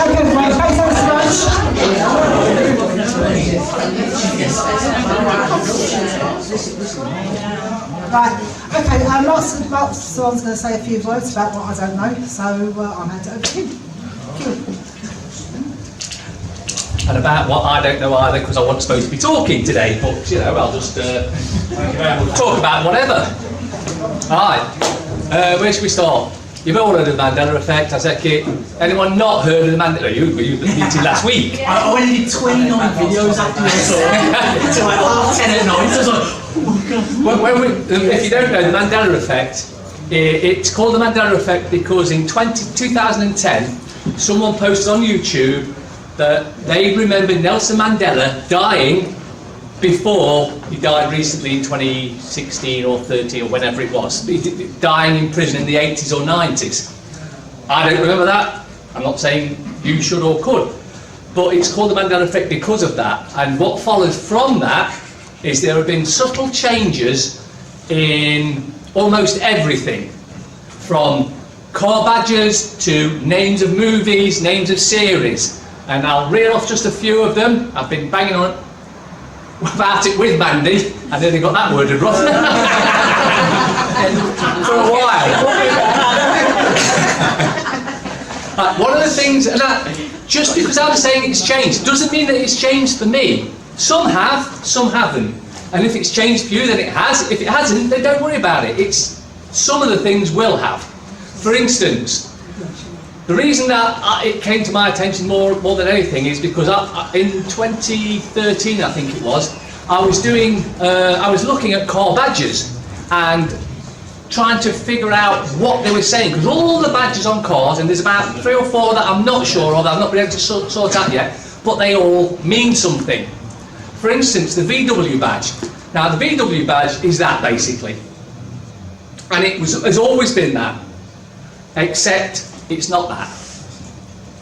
Okay, right, thanks so much. Right, okay, lots of someone's going to say a few words about what I don't know, so I'm hand it over to him. Thank you. And about what I don't know either, because I wasn't supposed to be talking today, but you know, I'll just talk about whatever. Alright, where should we start? You've all heard of the Mandela effect, I take it. Anyone not heard of the Mandela? You were at the meeting last week. I only did 29 videos after this, so like 10 at night, so I was like, oh my god. If you don't know the Mandela effect, it's called the Mandela effect because in 2010, someone posted on YouTube that they remembered Nelson Mandela dying before he died recently in 2016 or 30 or whenever it was, dying in prison in the 80s or 90s. I don't remember that. I'm not saying you should or could, but it's called the Mandela effect because of that. And what follows from that is there have been subtle changes in almost everything, from car badges to names of movies, names of series. And I'll reel off just a few of them. I've been banging on about it with Mandy. I nearly got that worded wrong. For a while. One of the things, and just because I'm saying it's changed, doesn't mean that it's changed for me. Some have, some haven't. And if it's changed for you, then it has. If it hasn't, then don't worry about it. Some of the things will have. For instance, the reason that it came to my attention more than anything is because in 2013, I think it was, I was looking at car badges and trying to figure out what they were saying, because all the badges on cars, and there's about 3 or 4 that I'm not sure of, that I've not been able to sort out yet, but they all mean something. For instance, the VW badge. Now, the VW badge is that, basically. And has always been that, except it's not that.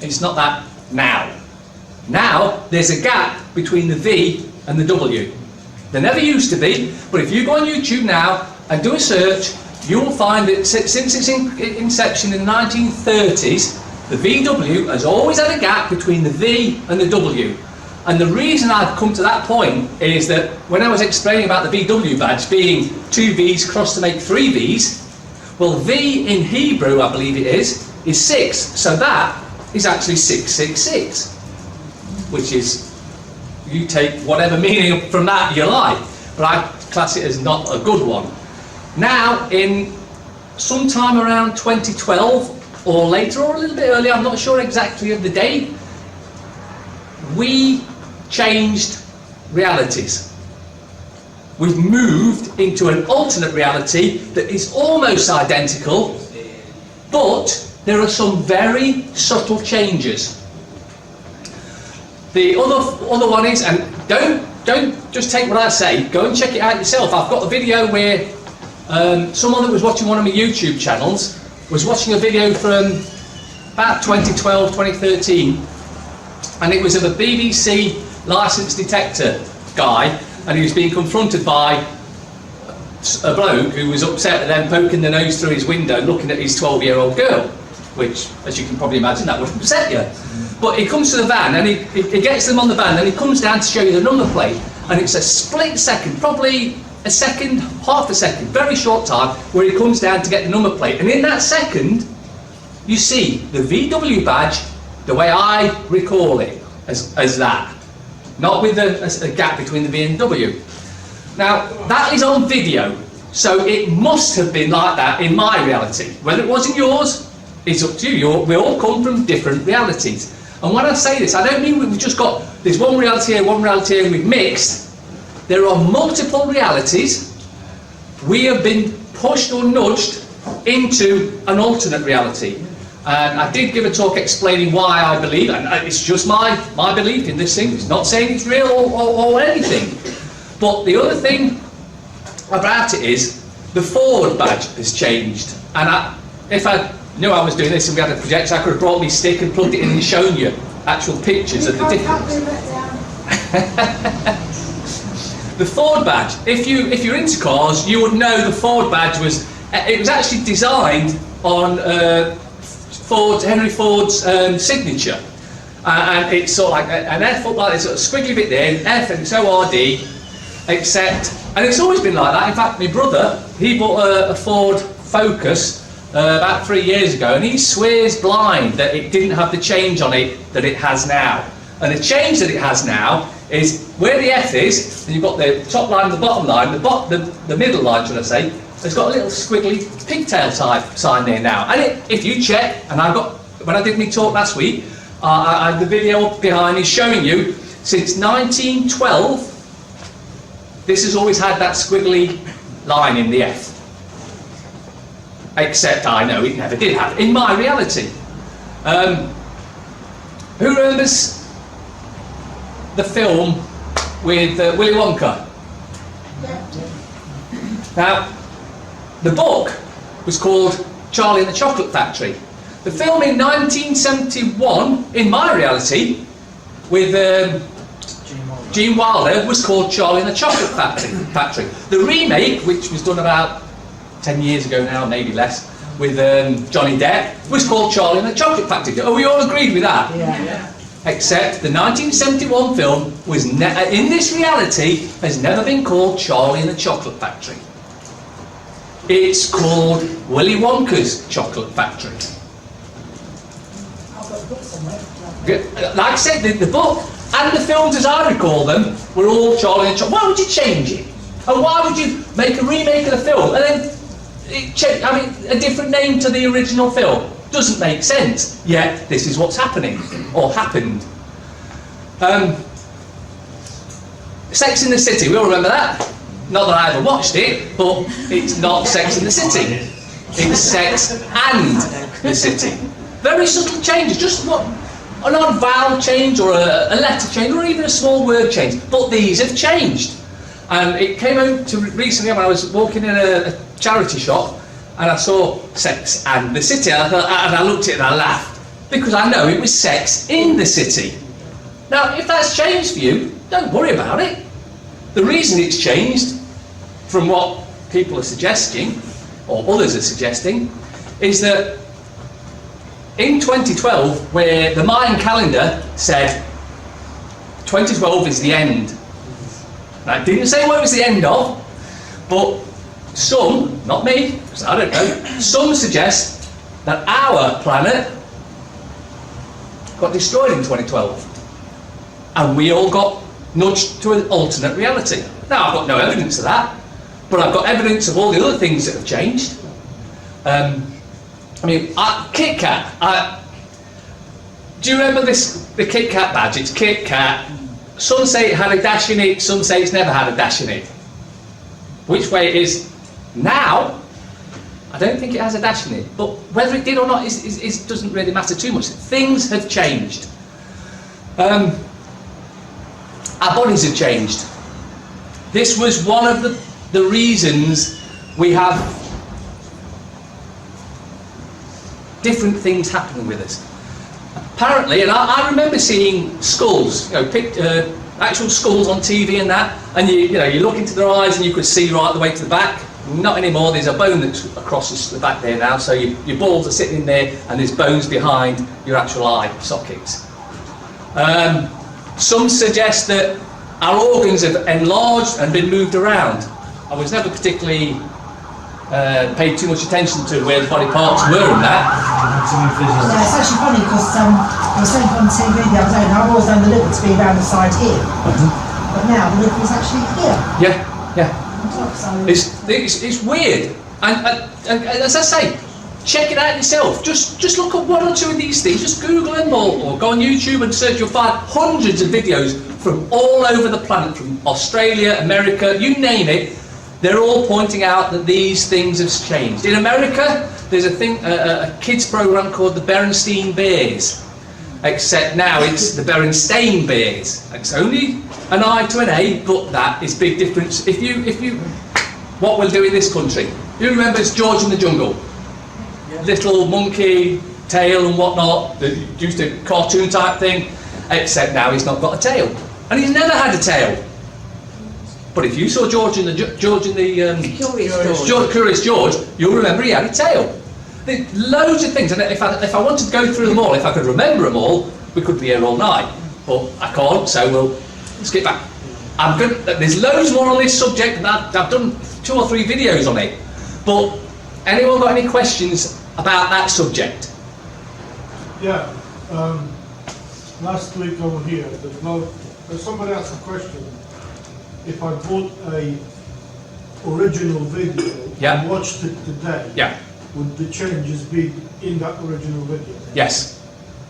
It's not that now. Now, there's a gap between the V and the W. There never used to be, but if you go on YouTube now and do a search, you will find that since its inception in the 1930s, the VW has always had a gap between the V and the W. And the reason I've come to that point is that when I was explaining about the VW badge being 2 V's crossed to make 3 V's, well, V in Hebrew, I believe it is 6. So that is actually 666, which is, you take whatever meaning from that you like, but I class it as not a good one. Now, in sometime around 2012 or later or a little bit earlier, I'm not sure exactly of the date, we changed realities. We've moved into an alternate reality that is almost identical, but there are some very subtle changes. The other one is, and don't just take what I say, go and check it out yourself. I've got a video where someone that was watching one of my YouTube channels was watching a video from about 2012, 2013, and it was of a BBC licence detector guy, and he was being confronted by a bloke who was upset at them poking their nose through his window looking at his 12-year-old girl, which, as you can probably imagine, that would upset you. But he comes to the van and he gets them on the van, and he comes down to show you the number plate, and it's a split second, probably a second, half a second, very short time, where he comes down to get the number plate, and in that second you see the VW badge the way I recall it, as that, not with a gap between the V and W. Now, that is on video, so it must have been like that in my reality. Whether it was in yours, it's up to you. We all come from different realities. And when I say this, I don't mean we've just got, there's one reality here, one reality here, and we've mixed. There are multiple realities. We have been pushed or nudged into an alternate reality. And I did give a talk explaining why I believe, and it's just my belief in this thing. It's not saying it's real or anything. But the other thing about it is the forward badge has changed. And if I knew I was doing this and we had a projector, I could have brought me stick and plugged it in and shown you actual pictures of the difference. The forward badge, if you're into cars, you would know the forward badge was actually designed on Henry Ford's signature, and it's sort of like an F up like this, sort of squiggly bit there, an F, and it's ORD, except, and it's always been like that. In fact, my brother, he bought a Ford Focus about 3 years ago, and he swears blind that it didn't have the change on it that it has now. And the change that it has now is where the F is, and you've got the top line and the bottom line, the middle line, should I say, it's got a little squiggly pigtail type sign there now. And if you check, and when I did my talk last week, I had the video up behind is showing you, since 1912, this has always had that squiggly line in the F. Except I know it never did have it in my reality. Who remembers the film with Willy Wonka? Now, the book was called Charlie and the Chocolate Factory. The film in 1971, in my reality, with Gene Wilder, was called Charlie and the Chocolate Factory. The remake, which was done about 10 years ago now, maybe less, with Johnny Depp, was called Charlie and the Chocolate Factory. Oh, we all agreed with that? Yeah. Except the 1971 film was in this reality has never been called Charlie and the Chocolate Factory. It's called Willy Wonka's Chocolate Factory. Like I said, the book and the films, as I recall them, were all Charlie and the Chocolate. Why would you change it? And why would you make a remake of the film and then a different name to the original film? Doesn't make sense. Yet this is what's happening, or happened. Sex in the City, we all remember that? Not that I ever watched it, but it's not Sex in the City. It's Sex and the City. Very subtle changes, just an odd vowel change, or a letter change, or even a small word change. But these have changed. And it came out to recently when I was walking in a charity shop, and I saw Sex and the City, and I looked at it and I laughed, because I know it was Sex in the City. Now, if that's changed for you, don't worry about it. The reason it's changed, from what people are suggesting, or others are suggesting, is that in 2012, where the Mayan calendar said 2012 is the end. Now, it didn't say what it was the end of, but some, not me, because I don't know, some suggest that our planet got destroyed in 2012. And we all got nudged to an alternate reality. Now, I've got no evidence of that, but I've got evidence of all the other things that have changed. Kit Kat. Do you remember the Kit Kat badge? It's Kit Kat. Some say it had a dash in it, some say it's never had a dash in it. Which way it is now, I don't think it has a dash in it. But whether it did or not doesn't really matter too much. Things have changed. Our bodies have changed. This was one of the reasons we have different things happening with us. Apparently, and I remember seeing skulls, actual skulls on TV and that, and you look into their eyes and you could see right the way to the back. Not anymore. There's a bone that's across the back there now, so your balls are sitting in there, and there's bones behind your actual eye sockets. Some suggest that our organs have enlarged and been moved around. I was never particularly paid too much attention to where the body parts were in that. Yeah, it's actually funny because I was saying on TV the other day, and I've always known the liver to be around the side here, but now the liver is actually here. Yeah. On top, so It's weird, and as I say, check it out yourself. Just look at one or two of these things. Just Google them or go on YouTube and search. You'll find hundreds of videos from all over the planet, from Australia, America, you name it. They're all pointing out that these things have changed. In America, there's a kids program called the Berenstain Bears, except now it's the Berenstain Bears. It's only an I to an A, but that is big difference. If you, what we'll do in this country. Who remembers George in the Jungle? Yeah. Little monkey tail and whatnot. The used to cartoon type thing, except now he's not got a tail, and he's never had a tail. But if you saw Curious George, you'll remember he had a tail. There's loads of things, and if I wanted to go through them all, if I could remember them all, we could be here all night, but I can't, so we'll skip back. There's loads more on this subject, and I've done 2 or 3 videos on it, but anyone got any questions about that subject? Yeah, last week over here, somebody asked a question. If I bought a original video and watched it today, would the changes be in that original video? Yes.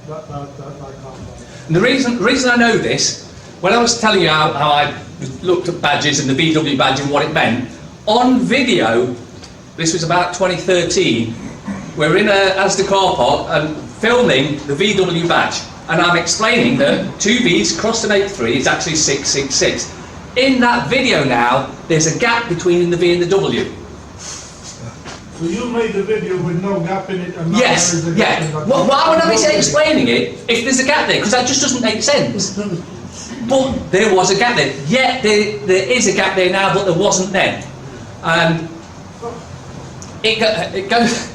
That I can't. And the reason I know this, when I was telling you how I looked at badges and the VW badge and what it meant, on video, this was about 2013, we're in a Asda car park and filming the VW badge, and I'm explaining that 2 V's crossed an 8-3 is actually 666. In that video now, there's a gap between the V and the W. So you made the video with no gap in it, and now yes, there is a gap in that. Why would I be explaining it if there's a gap there? Because that just doesn't make sense. But there was a gap there. Yet there is a gap there now, but there wasn't then. And it goes.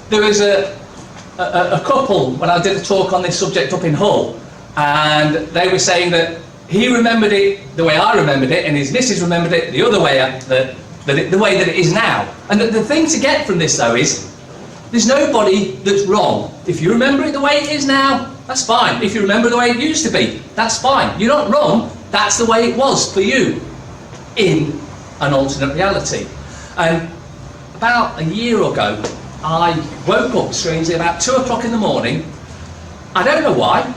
There was a couple when I did a talk on this subject up in Hull, and they were saying that he remembered it the way I remembered it, and his missus remembered it the other way, the way that it is now. And the thing to get from this though is, there's nobody that's wrong. If you remember it the way it is now, that's fine. If you remember the way it used to be, that's fine. You're not wrong. That's the way it was for you in an alternate reality. And about a year ago, I woke up strangely about 2 o'clock in the morning. I don't know why.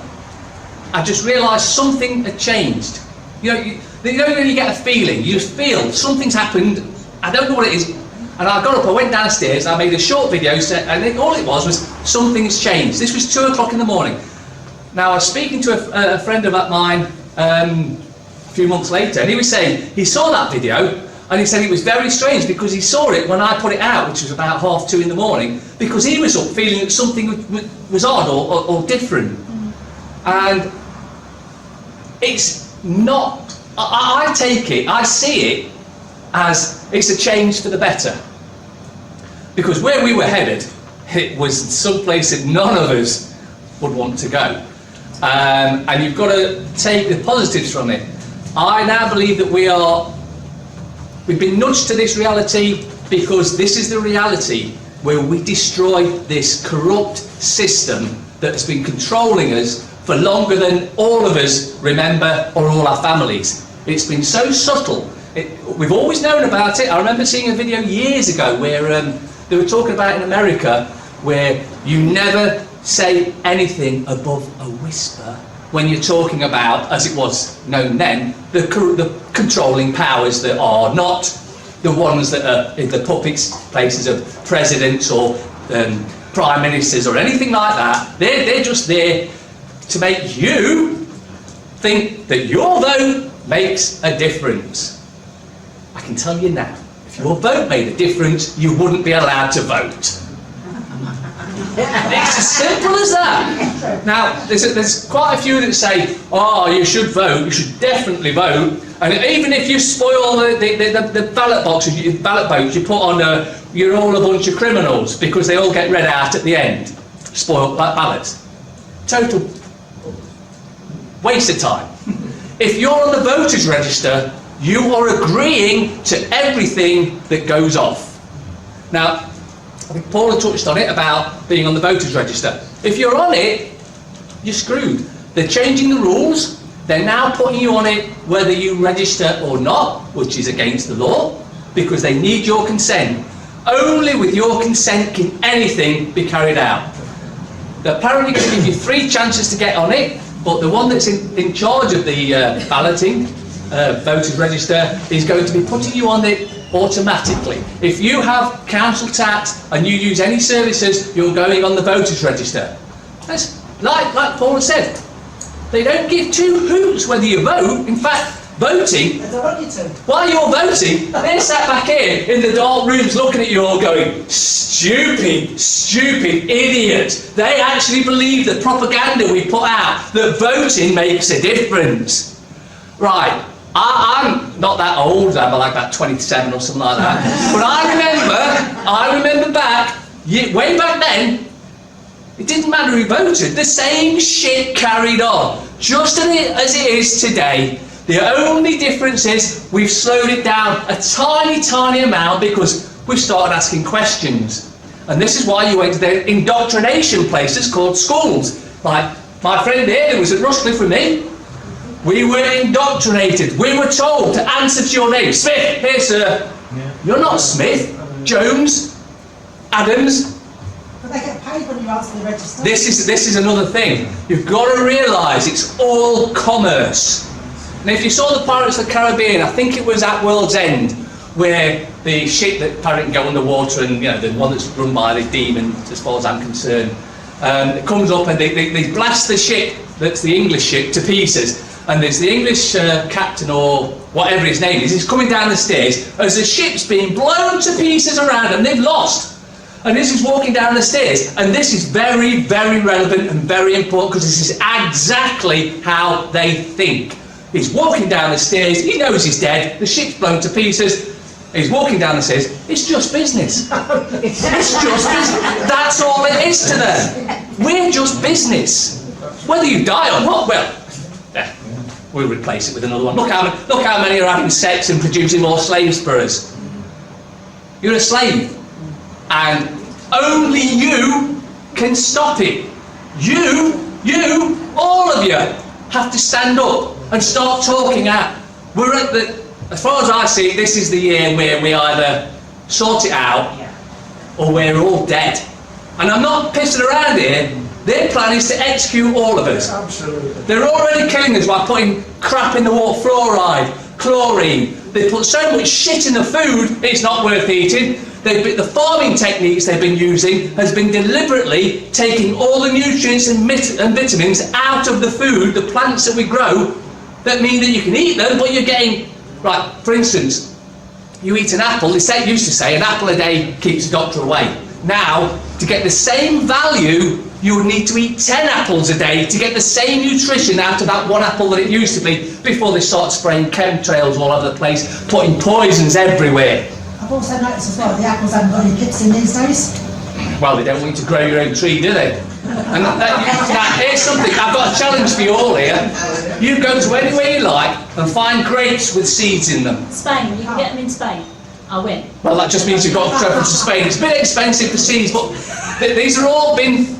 I just realised something had changed. You know when you get a feeling, you just feel something's happened. I don't know what it is. And I got up, I went downstairs, I made a short video, and all it was something's changed. This was 2 o'clock in the morning. Now I was speaking to a friend of mine a few months later, and he was saying he saw that video, and he said it was very strange because he saw it when I put it out, which was about 2:30 in the morning, because he was up feeling that something was odd or different. And it's not, I take it, I see it as it's a change for the better. Because where we were headed, it was someplace that none of us would want to go. And you've got to take the positives from it. I now believe that we've been nudged to this reality because this is the reality where we destroy this corrupt system that has been controlling us for longer than all of us remember, or all our families. It's been so subtle. We've always known about it. I remember seeing a video years ago where they were talking about in America where you never say anything above a whisper when you're talking about, as it was known then, the controlling powers that are not the ones that are in the puppets places of presidents or prime ministers or anything like that. They're just there to make you think that your vote makes a difference. I can tell you now, if your vote made a difference, you wouldn't be allowed to vote. It's as simple as that. Now, there's quite a few that say, oh, you should vote, you should definitely vote, and even if you spoil the ballot boxes, ballot votes, you put on you're all a bunch of criminals because they all get read out at the end. Spoiled ballots. Total waste of time. If you're on the voters register, you are agreeing to everything that goes off. Now, I think Paula touched on it about being on the voters register. If you're on it, you're screwed. They're changing the rules. They're now putting you on it whether you register or not, which is against the law, because they need your consent. Only with your consent can anything be carried out. They're apparently going to give you 3 chances to get on it, but the one that's in charge of the balloting, voters register, is going to be putting you on it automatically. If you have council tax and you use any services, you're going on the voters register. That's like Paula said. They don't give 2 hoots whether you vote. In fact, voting, while you're voting, they're sat back here in the dark rooms looking at you all going, stupid, stupid idiot. They actually believe the propaganda we put out, that voting makes a difference. Right, I'm not that old, I'm like about 27 or something like that. But I remember back, way back then, It didn't matter who voted, the same shit carried on, just as it is today. The only difference is we've slowed it down a tiny, tiny amount because we've started asking questions. And this is why you went to the indoctrination places called schools. Like my friend here who was at Rushcliffe with me, we were indoctrinated. We were told to answer to your name. Smith, here sir. Yeah. You're not Smith. Jones, Adams. But they get paid when you answer the register. This is another thing. You've got to realise it's all commerce. And if you saw the Pirates of the Caribbean, I think it was at World's End, where the ship that apparently can go underwater and, you know, the one that's run by the demon, as far as I'm concerned, it comes up and they blast the ship, that's the English ship, to pieces. And there's the English captain, or whatever his name is, he's coming down the stairs as the ship's being blown to pieces around and they've lost. And this is walking down the stairs, and this is very, very relevant and very important because this is exactly how they think. He's walking down the stairs, he knows he's dead, the ship's blown to pieces, he's walking down the stairs, it's just business. It's just business. That's all it is to them. We're just business. Whether you die or not, well, we'll replace it with another one. Look how many are having sex and producing more slaves for us. You're a slave. And only you can stop it. You, all of you, have to stand up and start talking out. We're at the, as far as I see, this is the year where we either sort it out or we're all dead. And I'm not pissing around here. Their plan is to execute all of us. Absolutely. They're already killing us by putting crap in the water, fluoride, chlorine. They put so much shit in the food, it's not worth eating. The farming techniques they've been using has been deliberately taking all the nutrients and vitamins out of the food, the plants that we grow, that mean that you can eat them, but you're getting, right, for instance, you eat an apple, they used to say an apple a day keeps the doctor away. Now, to get the same value, you would need to eat 10 apples a day to get the same nutrition out of that one apple that it used to be before they start spraying chemtrails all over the place, putting poisons everywhere. I've also noticed as well, the apples haven't got any pips in these days. Well, they don't want you to grow your own tree, do they? And now, here's something, I've got a challenge for you all here. You go to anywhere you like and find grapes with seeds in them. Spain, you can get them in Spain. I win. Well, that just means you've got to travel to Spain. It's a bit expensive for seeds, but these are all been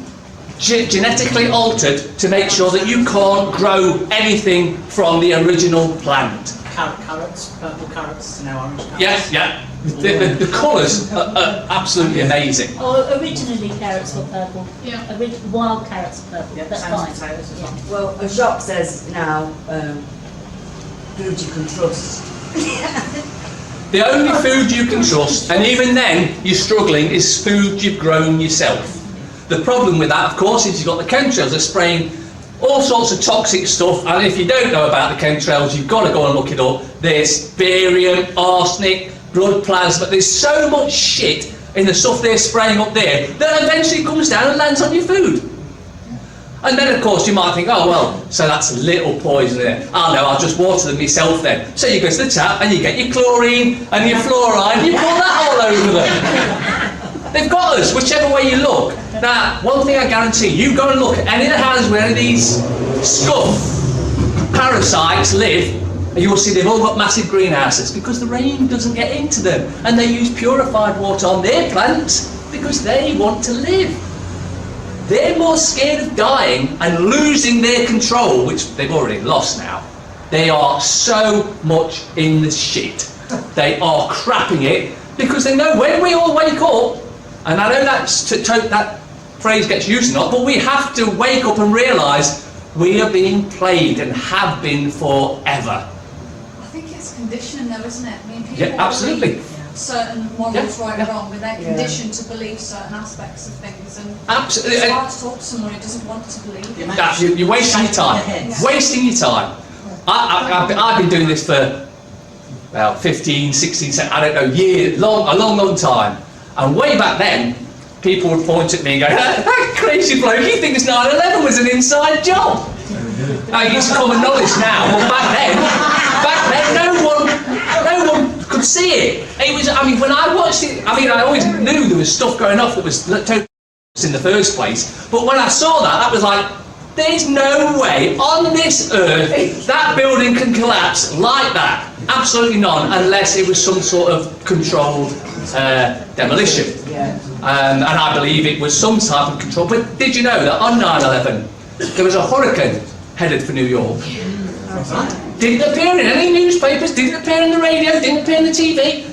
genetically altered to make sure that you can't grow anything from the original plant. Carrots, purple carrots, now orange carrots. Yes, yeah. The colours are absolutely amazing. Oh, originally carrots were purple. Yeah. Wild carrots are purple. Yeah, that's same fine. as potatoes as well. Well, a shop says now, food you can trust. The only food you can trust, and even then you're struggling, is food you've grown yourself. The problem with that, of course, is you've got the chemtrails. They're spraying all sorts of toxic stuff, and if you don't know about the chemtrails, you've got to go and look it up. There's barium, arsenic, blood plasma. There's so much shit in the stuff they're spraying up there that eventually comes down and lands on your food. And then, of course, you might think, oh, well, so that's a little poison there. Oh, no, I'll just water them myself then. So you go to the tap and you get your chlorine and your fluoride and you pour that all over them. They've got us, whichever way you look. Now, one thing I guarantee, you go and look at any of the houses where any of these scum parasites live, and you'll see they've all got massive greenhouses because the rain doesn't get into them. And they use purified water on their plants because they want to live. They're more scared of dying and losing their control, which they've already lost now. They are so much in the shit. They are crapping it because they know when we all wake up, and I know that phrase gets used a lot, but we have to wake up and realise we are being played and have been forever. I think it's conditioning though, isn't it? I mean, people Yeah, absolutely. believe certain morals right and wrong, but they're conditioned to believe certain aspects of things, and Absolutely. it's hard to talk to someone who doesn't want to believe. You're wasting your time. Wasting your time. I've been doing this for, well, 15, 16, 17, I don't know, years, a long time. And way back then, people would point at me and go, that crazy bloke, you think 9/11 was an inside job? It's common knowledge now, but back then, no one could see it. It was, I mean, when I watched it, I mean, I always knew there was stuff going off that was totally in the first place. But when I saw that, that was like, there's no way on this earth that building can collapse like that. Absolutely none, unless it was some sort of controlled demolition. Yeah. And I believe it was some type of control. But did you know that on 9/11 there was a hurricane headed for New York? Didn't appear in any newspapers, didn't appear in the radio, didn't appear in the TV.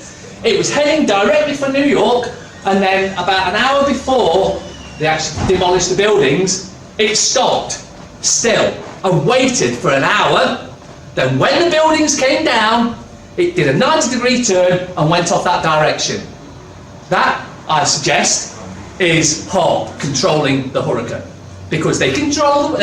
It was heading directly for New York, and then about an hour before they actually demolished the buildings, it stopped still and waited for an hour. Then when the buildings came down, it did a 90-degree turn and went off that direction. That, I suggest, is HAARP controlling the hurricane. Because they can control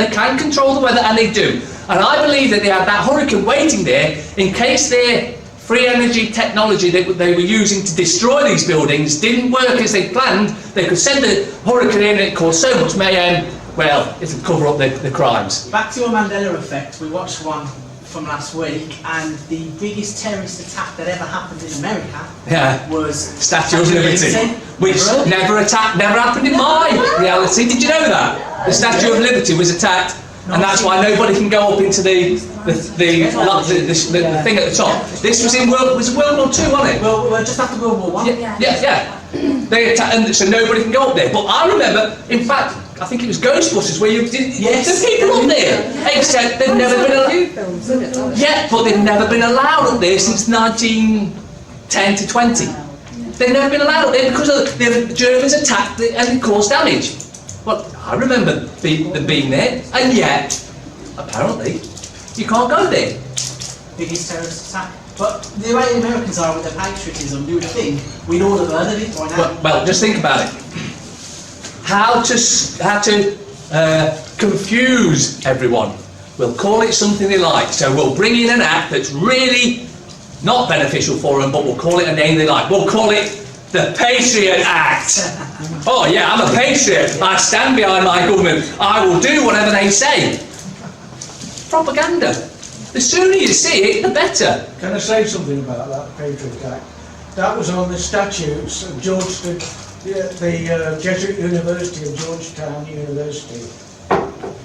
the weather, and they do. And I believe that they had that hurricane waiting there in case their free energy technology that they were using to destroy these buildings didn't work as they planned. They could send the hurricane in and it caused so much mayhem, well, it'll cover up the crimes. Back to your Mandela effect, we watched one from last week, and the biggest terrorist attack that ever happened in America was Statue of Liberty, which never happened in my reality. Did you know that? The Statue of Liberty was attacked, and that's why nobody can go up into the thing at the top. This was in World War II, wasn't it? Well, just after World War I. Yeah. They attacked, and so nobody can go up there. But I remember, in fact, I think it was Ghostbusters where you did. Yes. There's people up there, except they've never been allowed. Yeah, but they've never been allowed up there since 1910 to 20. They've never been allowed up there because the Germans attacked it and it caused damage. Well, I remember them being there, and yet, apparently, you can't go there. Biggest terrorist attack. But the way the Americans are with their patriotism, you would think we'd all have heard of it by now. Well, just think about it. How to confuse everyone. We'll call it something they like. So we'll bring in an act that's really not beneficial for them, but we'll call it a name they like. We'll call it the Patriot Act. Oh yeah, I'm a patriot. I stand behind my government. I will do whatever they say. Propaganda. The sooner you see it, the better. Can I say something about that Patriot Act? That was on the statutes of Georgetown, the Jesuit University of Georgetown University,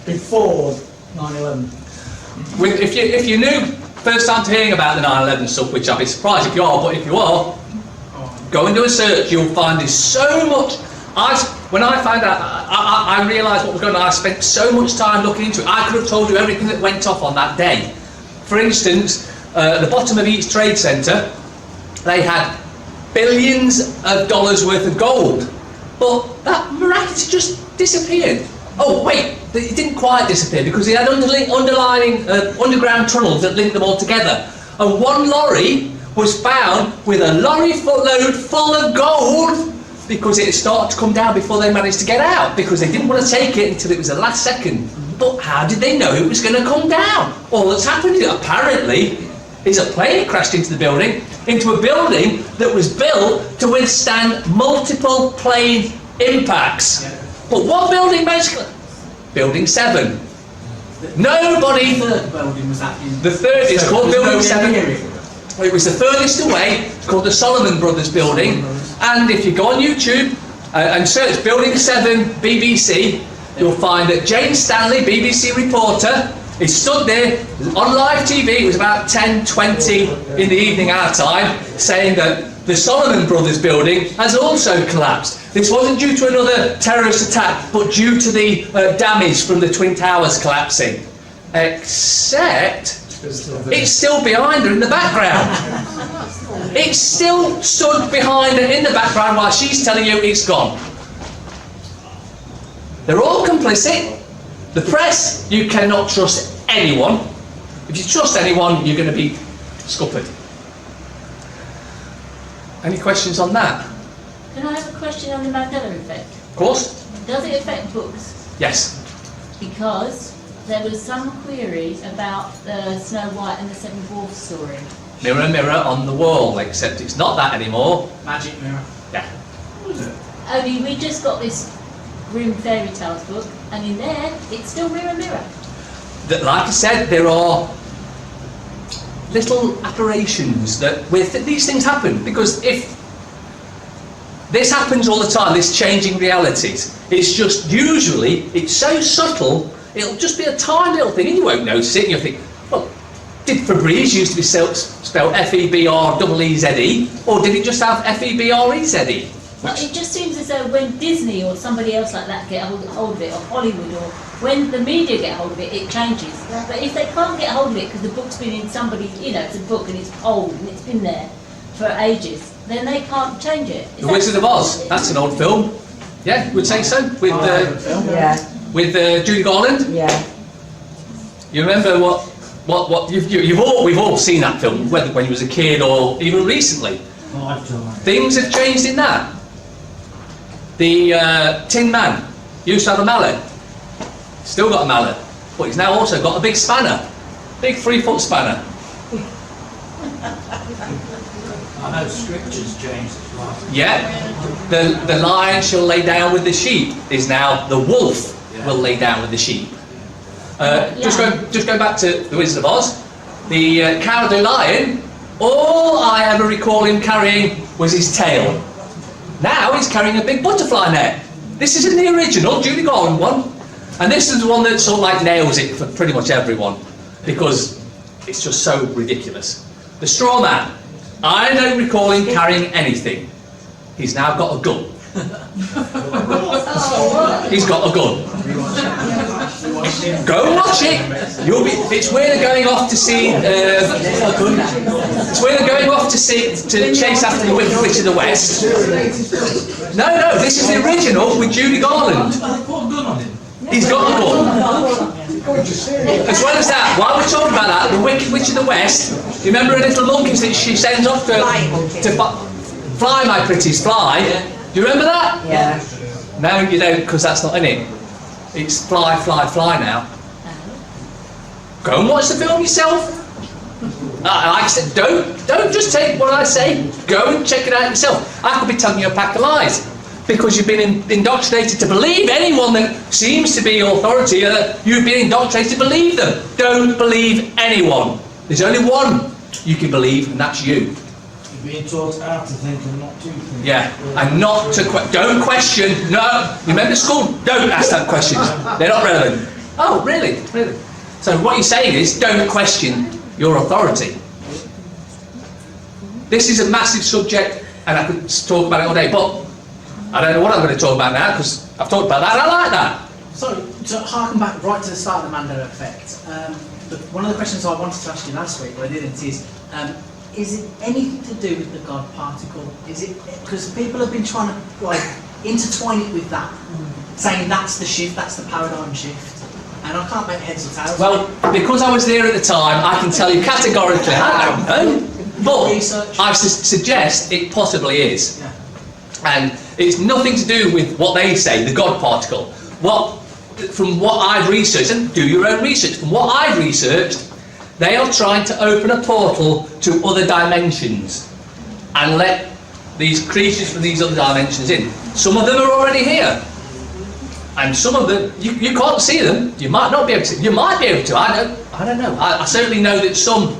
before 9/11. If you knew, first time hearing about the 9/11 stuff, which I'd be surprised if you are, but if you are, go and do a search, you'll find there's so much. When I found out, I realised what was going on. I spent so much time looking into it. I could have told you everything that went off on that day. For instance, at the bottom of each trade centre, they had billions of dollars worth of gold. But that miraculously just disappeared. Oh wait, it didn't quite disappear because they had underground tunnels that linked them all together. And one lorry was found with a lorry load full of gold because it had started to come down before they managed to get out, because they didn't want to take it until it was the last second. But how did they know it was going to come down? All that's happened apparently is a plane crashed into the building, into a building that was built to withstand multiple plane impacts. But what building basically? Building 7. Nobody. The third building was that in? The third is called Building 7. It was the furthest away. It's called the Solomon Brothers Building. And if you go on YouTube and search Building 7 BBC, you'll find that James Stanley, BBC reporter, is stood there on live TV. It was about 10:20 in the evening our time, saying that the Solomon Brothers building has also collapsed. This wasn't due to another terrorist attack, but due to the damage from the Twin Towers collapsing. Except it's still behind her in the background. It's still stood behind her in the background while she's telling you it's gone. They're all complicit. The press, you cannot trust anyone. If you trust anyone, you're going to be scuppered. Any questions on that? Can I have a question on the Mandela effect? Of course. Does it affect books? Yes. Because there was some query about the Snow White and the Seven Dwarfs story. Mirror, mirror on the wall, except it's not that anymore. Magic mirror. Yeah. Only we just got this Grimm Fairy Tales book, and in there, it's still mirror, mirror. Like I said, there are little aberrations that these things happen, because if This happens all the time, this changing realities. It's just usually, it's so subtle, it'll just be a tiny little thing and you won't notice it and you'll think, well, did Febreze used to be spelled F-E-B-R-E-E-Z-E, or did it just have F-E-B-R-E-Z-E? Well, it just seems as though when Disney or somebody else like that get hold of it, or Hollywood, or when the media get hold of it, it changes. But if they can't get hold of it because the book's been in somebody, you know, it's a book and it's old and it's been there for ages, then they can't change it. The Wizard of Oz, that's an old film. Yeah, would say so. With Judy Garland. Yeah. You remember we've all seen that film, whether when you was a kid or even recently. Things have changed in that. The Tin Man used to have a mallet. Still got a mallet, but he's now also got a big spanner, big 3-foot spanner. I know scriptures changed as well. Yeah, the lion shall lay down with the sheep is now the wolf will lay down with the sheep. Just going back to the Wizard of Oz, the Cowardly Lion. All I ever recall him carrying was his tail. Now he's carrying a big butterfly net. This isn't the original Judy Garland one, and this is the one that sort of like nails it for pretty much everyone because it's just so ridiculous. The Straw Man. I don't recall him carrying anything. He's now got a gun. He's got a gun. Go watch it. It's where they're going off to see. It's where they're going off to chase after the Wicked Witch of the West. No, this is the original with Judy Garland. He's got a gun. As well as that, while we're talking about that, the Wicked Witch of the West. You remember her little monkeys that she sends off to fly, my pretties, fly? Do you remember that? Yeah. No, you don't, because that's not in it. It's fly, fly, fly now. Go and watch the film yourself. Like I said, don't just take what I say. Go and check it out yourself. I could be telling you a pack of lies because you've been indoctrinated to believe anyone that seems to be authority. You've been indoctrinated to believe them. Don't believe anyone. There's only one you can believe, and that's you. You're being taught how to think and not to think. Yeah, and not to don't question. No, you remember school? Don't ask them questions. They're not relevant. Oh, really? Really? So what you're saying is, don't question your authority. This is a massive subject, and I could talk about it all day, but I don't know what I'm going to talk about now because I've talked about that. And I like that. So to harken back right to the start of the Mandela effect, one of the questions I wanted to ask you last week, but I didn't, is it anything to do with the God particle? Is it because people have been trying to like intertwine it with that, saying that's the shift, that's the paradigm shift, and I can't make heads or tails. Well, because I was there at the time, I can tell you categorically, I don't know, but I suggest it possibly is. Yeah. And it's nothing to do with what they say, the God particle. From what I've researched, and do your own research, from what I've researched, they are trying to open a portal to other dimensions and let these creatures from these other dimensions in. Some of them are already here. And some of them, you can't see them. You might not be able to. You might be able to. I don't know. I certainly know that some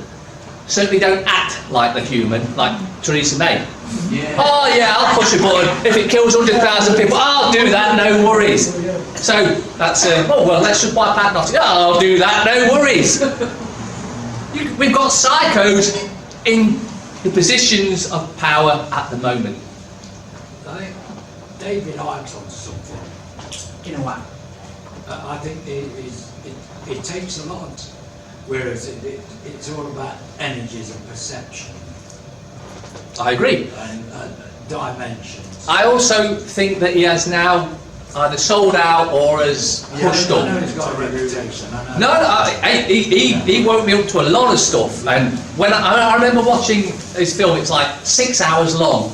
certainly don't act like the human, like Theresa May. Yeah. Oh yeah, I'll push a button. If it kills 100,000 people, I'll do that, no worries. So that's, oh well, let's just wipe out Nottingham. Oh, I'll do that, no worries. We've got psychos in the positions of power at the moment. I think David Icke's onto something. In a way. I think it takes a lot, whereas it's all about energies and perception. I agree. And dimensions. I also think that he has now either sold out or has pushed up. I know he's got a reputation. He woke me up to a lot of stuff. And when I remember watching his film, it's like 6 hours long.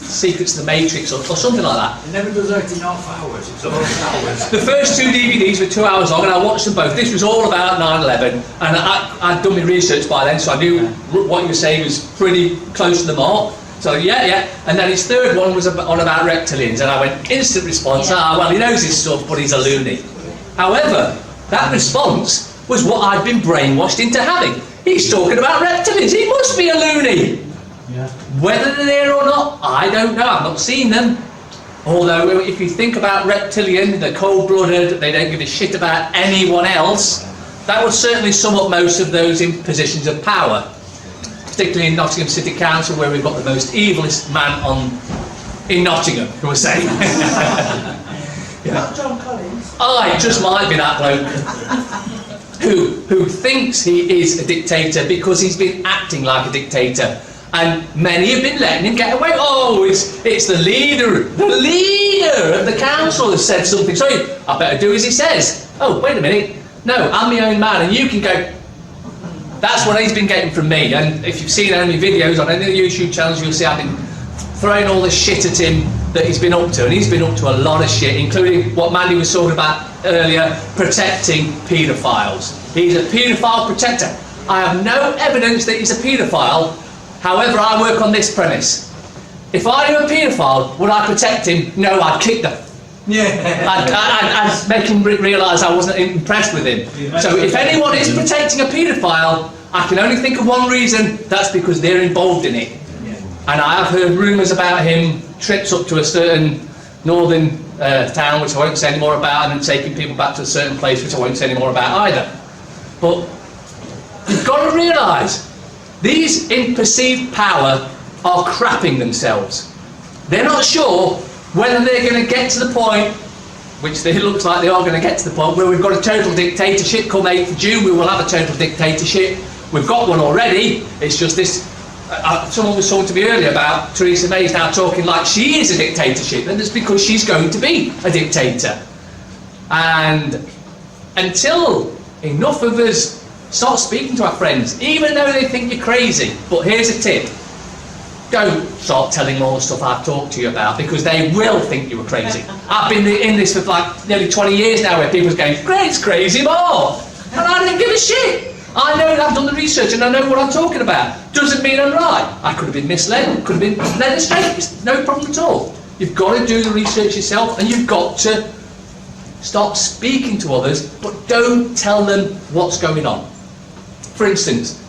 Secrets of the Matrix or something like that. It never does 8.5 hours, it's 11 hours. The first 2 DVDs were 2 hours long and I watched them both. This was all about 9/11 and I'd done my research by then, so I knew what you were saying was pretty close to the mark. So yeah. And then his third one was on about reptilians and I went, instant response, well he knows his stuff but he's a loony. However, that response was what I'd been brainwashed into having. He's talking about reptilians, he must be a loony. Yeah. Whether they're there or not, I don't know. I've not seen them. Although, if you think about reptilian, they're cold-blooded, they don't give a shit about anyone else, that would certainly sum up most of those in positions of power. Particularly in Nottingham City Council, where we've got the most evilest man in Nottingham, who was saying. Not John Collins. It just might be that bloke who thinks he is a dictator because he's been acting like a dictator. And many have been letting him get away. Oh, it's the leader of the council has said something. So I better do as he says. Oh, wait a minute. No, I'm my own man, and you can go. That's what he's been getting from me. And if you've seen any videos on any of the YouTube channels, you'll see I've been throwing all the shit at him that he's been up to. And he's been up to a lot of shit, including what Mandy was talking about earlier, protecting paedophiles. He's a paedophile protector. I have no evidence that he's a paedophile. However, I work on this premise. If I knew a paedophile, would I protect him? No, I'd kick them. Yeah. I'd make him realise I wasn't impressed with him. So if anyone is protecting a paedophile, I can only think of one reason. That's because they're involved in it. Yeah. And I have heard rumours about him, trips up to a certain northern town, which I won't say any more about, and then taking people back to a certain place, which I won't say any more about either. But you've got to realise, these in perceived power are crapping themselves. They're not sure whether they're going to get to the point, which it looks like they are going to get to the point, where we've got a total dictatorship. Come 8th of June, we will have a total dictatorship. We've got one already. It's just this. Someone was talking to me earlier about Theresa May's now talking like she is a dictatorship, and it's because she's going to be a dictator. And until enough of us start speaking to our friends, even though they think you're crazy. But here's a tip. Don't start telling them all the stuff I've talked to you about, because they will think you were crazy. I've been in this for like nearly 20 years now, where people's going, Greg's crazy more! And I didn't give a shit! I know that I've done the research and I know what I'm talking about. Doesn't mean I'm right. I could have been misled, could have been led astray. It's no problem at all. You've got to do the research yourself, and you've got to stop speaking to others, but don't tell them what's going on. For instance,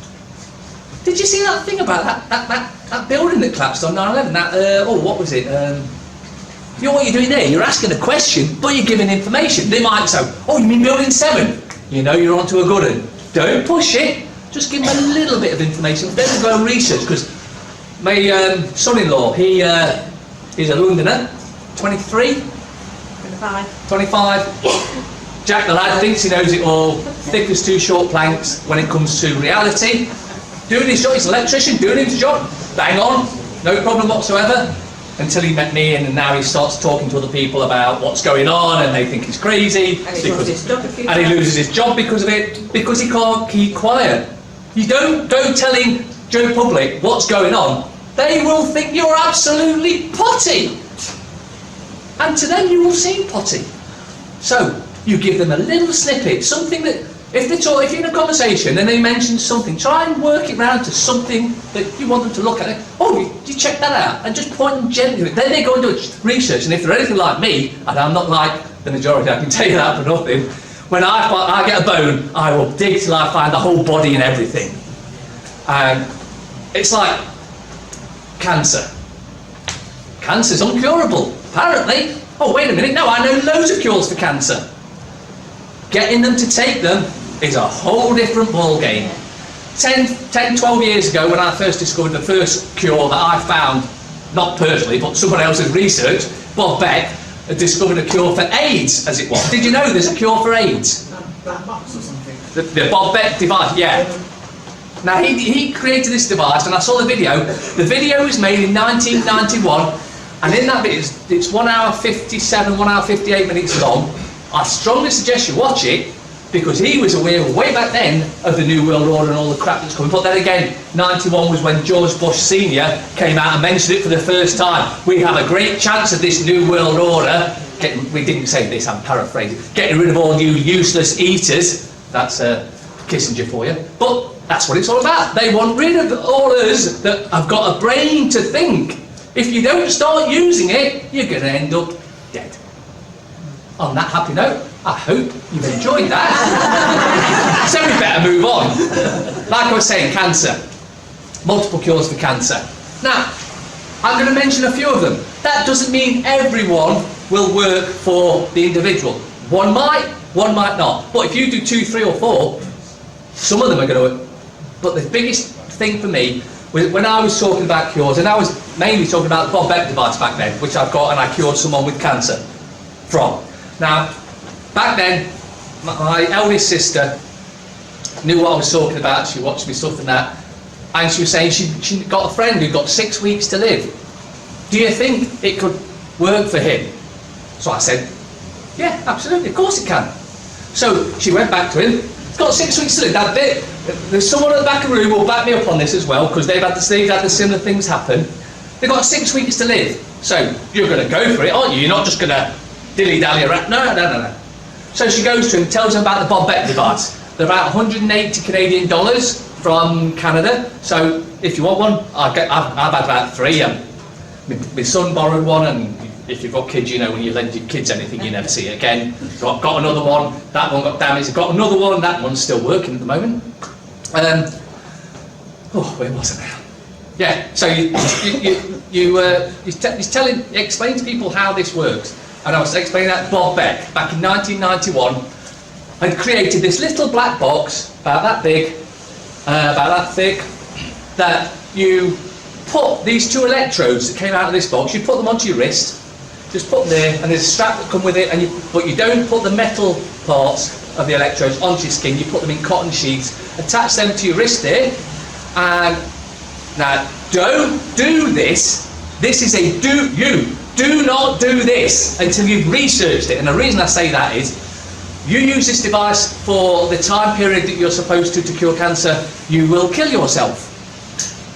did you see that thing about that building that collapsed on 9/11? What was it? You know what you're doing there? You're asking a question, but you're giving information. They might say, oh, you mean building 7? You know you're onto a good one. Don't push it. Just give them a little bit of information. Then go and research, because my son-in-law, he's a Londoner, 23? 25. Jack the lad thinks he knows it all, thick as 2 short planks when it comes to reality. Doing his job, he's an electrician, doing his job, bang on, no problem whatsoever, until he met me, and now he starts talking to other people about what's going on, and they think he's crazy. And he loses his job because of it, because he can't keep quiet. You don't go telling Joe Public what's going on. They will think you're absolutely potty. And to them you will seem potty. So, you give them a little snippet, something that, if you're in a conversation and they mention something, try and work it round to something that you want them to look at. Oh, you check that out, and just point them gently. Then they go and do research, and if they're anything like me, and I'm not like the majority, I can tell you that for nothing, when I get a bone, I will dig till I find the whole body and everything. And it's like cancer. Cancer's uncurable, apparently. Oh, wait a minute, no, I know loads of cures for cancer. Getting them to take them is a whole different ball game. 10, 12 years ago, when I first discovered the first cure that I found, not personally, but someone else's research, Bob Beck had discovered a cure for AIDS, as it was. Did you know there's a cure for AIDS? Black box or something. The Bob Beck device, yeah. Now, he created this device, and I saw the video. The video was made in 1991, and in that video, it's 1 hour 57, 1 hour 58 minutes long. I strongly suggest you watch it, because he was aware way back then of the New World Order and all the crap that's coming. But then again, 91 was when George Bush Sr. came out and mentioned it for the first time. We have a great chance of this New World Order. We didn't say this, I'm paraphrasing. Getting rid of all you useless eaters. That's Kissinger for you. But that's what it's all about. They want rid of all us that have got a brain to think. If you don't start using it, you're going to end up dead. On that happy note, I hope you've enjoyed that. So we better move on. Like I was saying, cancer. Multiple cures for cancer. Now, I'm going to mention a few of them. That doesn't mean everyone will work for the individual. One might not. But if you do 2, 3 or 4, some of them are going to work. But the biggest thing for me was when I was talking about cures, and I was mainly talking about the Bob Beck device back then, which I've got and I cured someone with cancer from. Now, back then, my eldest sister knew what I was talking about. She watched me stuff and that. And she was saying she got a friend who got 6 weeks to live. Do you think it could work for him? So I said, yeah, absolutely, of course it can. So she went back to him. He's got 6 weeks to live. Now, there's someone at the back of the room who will back me up on this as well, because they've had the similar things happen. They've got 6 weeks to live. So you're going to go for it, aren't you? You're not just going to dilly-dally around. No. So she goes to him, tells him about the Bob Beck device. They're about 180 Canadian dollars from Canada. So if you want one, I've had about 3. My son borrowed one, and if you've got kids, you know when you lend your kids anything, you never see it again. So I've got another one. That one got damaged. I've got another one. That one's still working at the moment. Where was it now? Yeah. So you explain to people how this works, and I was explaining that Bob Beck back in 1991 had created this little black box about that big, about that thick, that you put these 2 electrodes that came out of this box. You put them onto your wrist. Just put them there, and there's a strap that come with it, but you don't put the metal parts of the electrodes onto your skin. You put them in cotton sheets, attach them to your wrist there, and now don't do this. This is a do not do this until you've researched it. And the reason I say that is, you use this device for the time period that you're supposed to cure cancer, you will kill yourself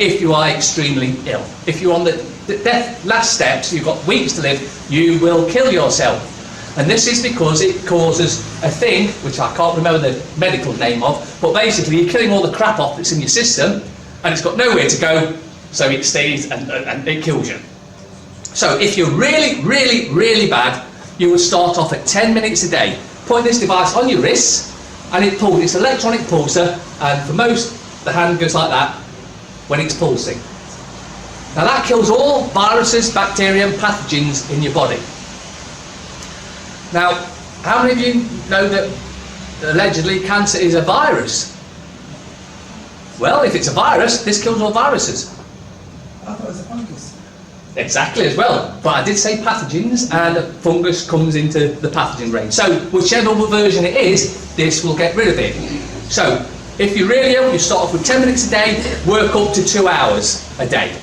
if you are extremely ill. If you're on the death last steps, you've got weeks to live, you will kill yourself. And this is because it causes a thing, which I can't remember the medical name of, but basically you're killing all the crap off that's in your system, and it's got nowhere to go, so it stays and it kills you. So if you're really, really, really bad, you would start off at 10 minutes a day, putting this device on your wrists, and it pulls. It's an electronic pulsar, and for most, the hand goes like that when it's pulsing. Now that kills all viruses, bacteria and pathogens in your body. Now, how many of you know that allegedly cancer is a virus? Well, if it's a virus, this kills all viruses. I thought it was a fungus. Exactly, as well. But I did say pathogens, and fungus comes into the pathogen range. So whichever version it is, this will get rid of it. So if you're really ill, you start off with 10 minutes a day, work up to 2 hours a day.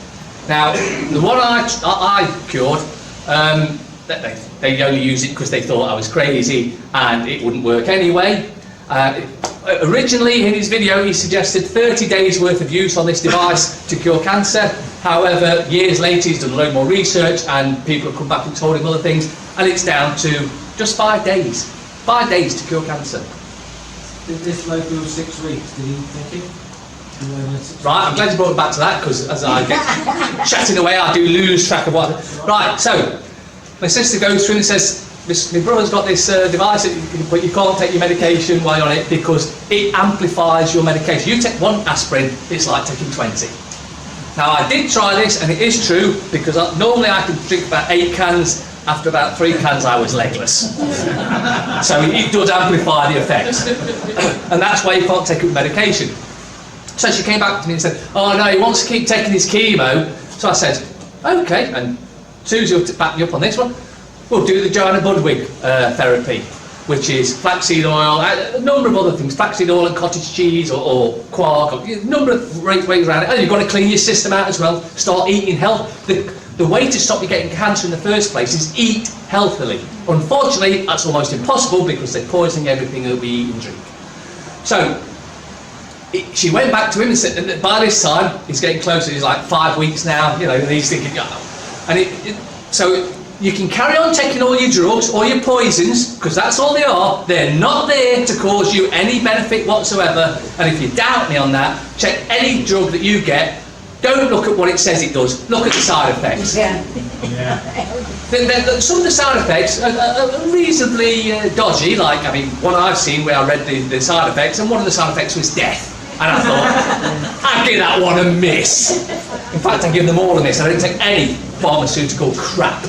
Now, the one I cured, they only used it because they thought I was crazy and it wouldn't work anyway. Originally, in his video, he suggested 30 days worth of use on this device to cure cancer. However, years later, he's done a load more research and people have come back and told him other things, and it's down to just 5 days. 5 days to cure cancer. Did this local 6 weeks, did he take it? Right, I'm glad you brought it back to that, because as I get chatting away, I do lose track of what. Right, so my sister goes through and says, my brother's got this device, but you can't take your medication while you're on it because it amplifies your medication. You take 1 aspirin, it's like taking 20. Now, I did try this, and it is true, because normally I can drink about 8 cans. After about 3 cans, I was legless. So it does amplify the effects. And that's why you can't take up medication. So she came back to me and said, oh no, he wants to keep taking his chemo. So I said, okay, and Susie will back me up on this one. We'll do the Joanna Budwig therapy, which is flaxseed oil, a number of other things, flaxseed oil and cottage cheese or quark, or a number of ways around it. And you've got to clean your system out as well, start eating health. The way to stop you getting cancer in the first place is eat healthily. Unfortunately, that's almost impossible because they're poisoning everything that we eat and drink. So she went back to him and said, and by this time, he's getting closer, he's like 5 weeks now, you know, and he's thinking, oh. And so you can carry on taking all your drugs, all your poisons, because that's all they are. They're not there to cause you any benefit whatsoever. And if you doubt me on that, check any drug that you get. Don't look at what it says it does, look at the side effects. Yeah. Some of the side effects are reasonably dodgy, like, I mean, one I've seen where I read the side effects, and one of the side effects was death. And I thought, I'd give that one a miss. In fact, I give them all of this. I don't take any pharmaceutical crap.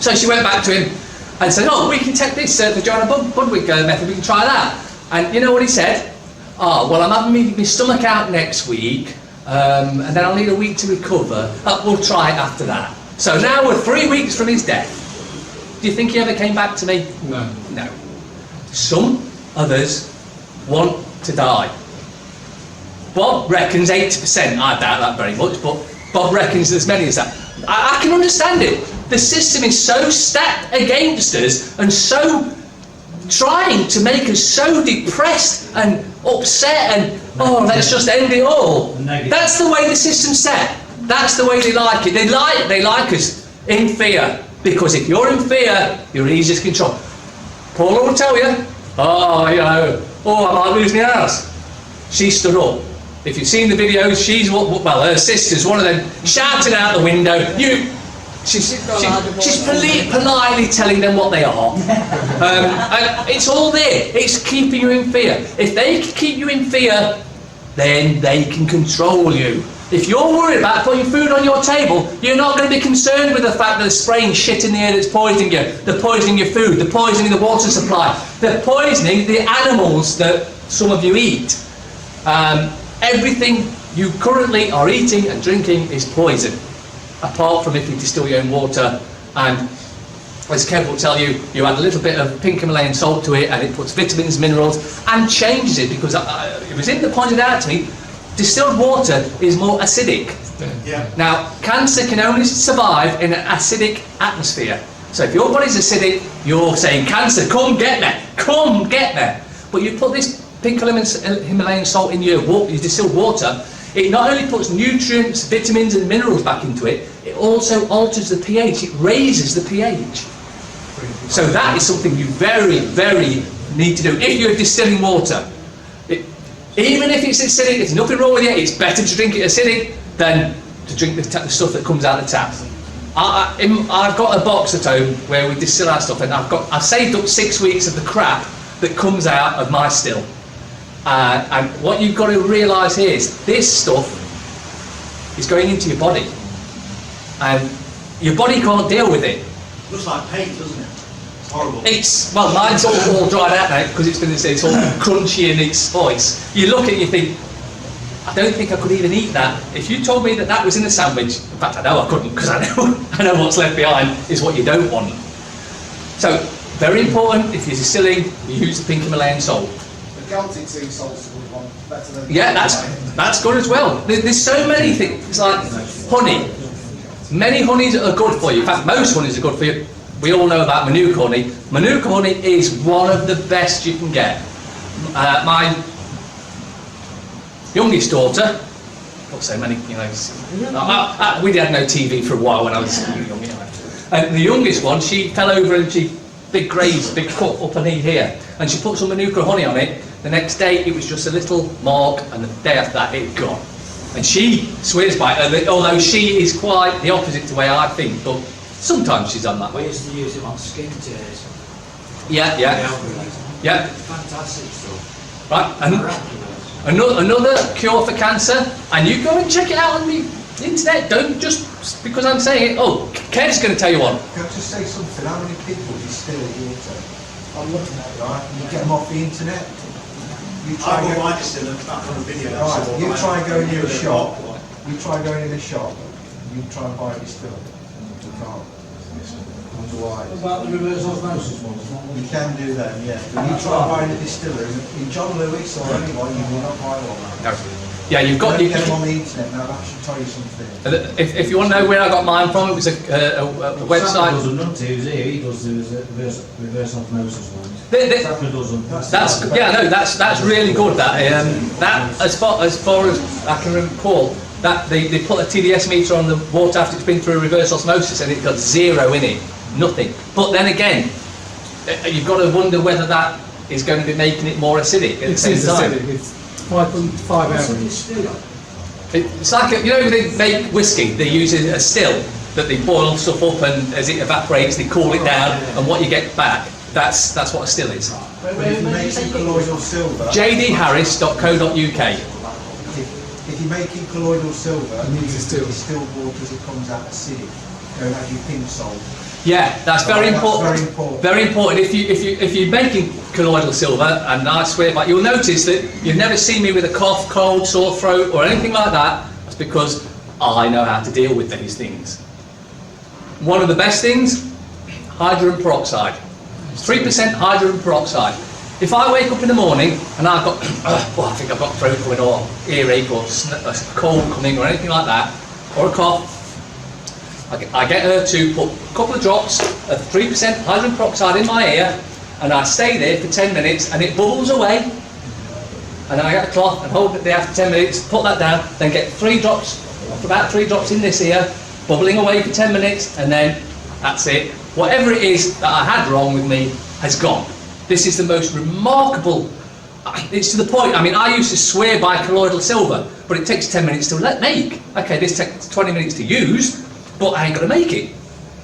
So she went back to him and said, oh, we can take this vagina Budwig method, we can try that. And you know what he said? Oh, well, I'm having my stomach out next week, and then I'll need a week to recover. We'll try it after that. So now we're 3 weeks from his death. Do you think he ever came back to me? No. No. Some others want to die. Bob reckons 80%, I doubt that very much, but Bob reckons as many as that. I can understand it. The system is so stacked against us and so trying to make us so depressed and upset and, oh, let's just end it all. That's the way the system's set. That's the way they like it. They like us in fear, because if you're in fear, you're easy to control. Paula will tell you, oh, you know, oh, I might lose my house. She stood up. If you've seen the videos, she's, well, her sister's one of them, shouting out the window, she's politely telling them what they are. And it's all there. It's keeping you in fear. If they can keep you in fear, then they can control you. If you're worried about putting food on your table, you're not going to be concerned with the fact that they're spraying shit in the air that's poisoning you. They're poisoning your food. They're poisoning the water supply. They're poisoning the animals that some of you eat. Everything you currently are eating and drinking is poison, apart from if you distill your own water. And as Kev will tell you, you add a little bit of pink Himalayan salt to it, and it puts vitamins, minerals, and changes it, because it was in that pointed out to me, distilled water is more acidic. Yeah. Now, cancer can only survive in an acidic atmosphere. So if your body's acidic, you're saying, cancer, come get me, come get me. But you put this pink Himalayan salt in your distilled water, it not only puts nutrients, vitamins and minerals back into it, it also alters the pH, it raises the pH. So that is something you very, very need to do. If you're distilling water, even if it's acidic, there's nothing wrong with it, it's better to drink it acidic than to drink the stuff that comes out of the tap. I've got a box at home where we distill our stuff, and I've saved up 6 weeks of the crap that comes out of my still. And what you've got to realise here is this stuff is going into your body, and your body can't deal with it. Looks like paint, doesn't it? It's horrible. Well, mine's all dried out now because it's all crunchy and it's voice. You look at it and you think, I don't think I could even eat that. If you told me that that was in a sandwich, in fact I know I couldn't, because I know what's left behind is what you don't want. So, very important, if you're distilling, you use the pink Himalayan salt. The Celtic sea salt's a good one, better than... Yeah, that's good as well. There's so many things. It's like honey. Many honeys are good for you. In fact, most honeys are good for you. We all know about Manuka honey. Manuka honey is one of the best you can get. My youngest daughter, not so many, you know, we had no TV for a while when I was young, you know. And the youngest one, she fell over and big graze, big cut up her knee here, and she put some Manuka honey on it. The next day it was just a little mark, and the day after that it gone. And she swears by it, although she is quite the opposite to the way I think, but sometimes she's on that way. We used to use it on skin tears. Yeah. Fantastic stuff. Right, and another cure for cancer, and you go and check it out on the internet. Don't just because I'm saying it. Oh, Kev's going to tell you one. Can I just say something? How many people distill water? I'm looking at it, right? You get them off the internet. You try I bought my distiller back on a video. Right, you try and go into a shop. You try and go in a shop. You try and buy a distiller. You can't. Why? What about the reverse osmosis ones? You can do them, yeah. But you try buying a distiller in John Lewis or anyone, you will not buy one. No. Yeah, you've got. You get them on the internet now. That should tell you something. If you want to know where I got mine from, it was a website. Doesn't know to, he does the reverse osmosis ones. That's really good. That as far as I can recall, that they put a TDS meter on the water after it's been through a reverse osmosis, and it got 0 in it, nothing. But then again, you've got to wonder whether that is going to be making it more acidic at the same time. It's 5.5 average. It's like you know they make whiskey. They use a still that they boil stuff up, and as it evaporates, they cool it down, and what you get back. That's what a still is. But if you make some colloidal silver, jdharris.co.uk. if you you're making colloidal silver, You need use distilled. distilled water as it comes out acidic. Don't have your pink salt. Yeah, that's very That's important. very important. Very important. If you're making colloidal silver, and I swear by, you'll notice that you've never seen me with a cough, cold, sore throat, or anything like that. That's because I know how to deal with these things. One of the best things, hydrogen peroxide. 3% hydrogen peroxide. If I wake up in the morning and I've got, I think I've got throat coming or earache or a cold coming or anything like that, or a cough, I get her to put a couple of drops of 3% hydrogen peroxide in my ear, and I stay there for 10 minutes and it bubbles away. And then I get a cloth and hold it there after 10 minutes, put that down, then get 3 drops, about 3 drops in this ear, bubbling away for 10 minutes, and then that's it. Whatever it is that I had wrong with me has gone. This is the most remarkable, it's to the point, I mean, I used to swear by colloidal silver, but it takes 10 minutes to make. Okay, this takes 20 minutes to use, but I ain't got to make it.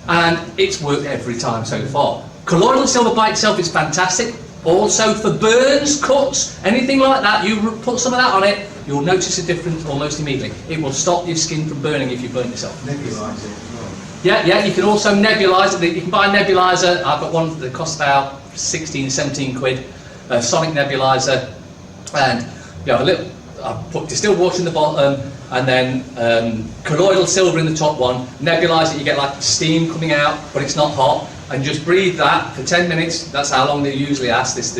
And it's worked every time so far. Colloidal silver by itself is fantastic. Also for burns, cuts, anything like that, you put some of that on it, you'll notice a difference almost immediately. It will stop your skin from burning if you burn yourself. Nebulise it as well. Yeah, you can also nebulise it. You can buy a nebuliser. I've got one that costs about 16, 17 quid, a sonic nebuliser, and you have a little, I put distilled water in the bottom, and then colloidal silver in the top one. Nebulise it, you get like steam coming out, but it's not hot, and just breathe that for 10 minutes. That's how long they usually ask this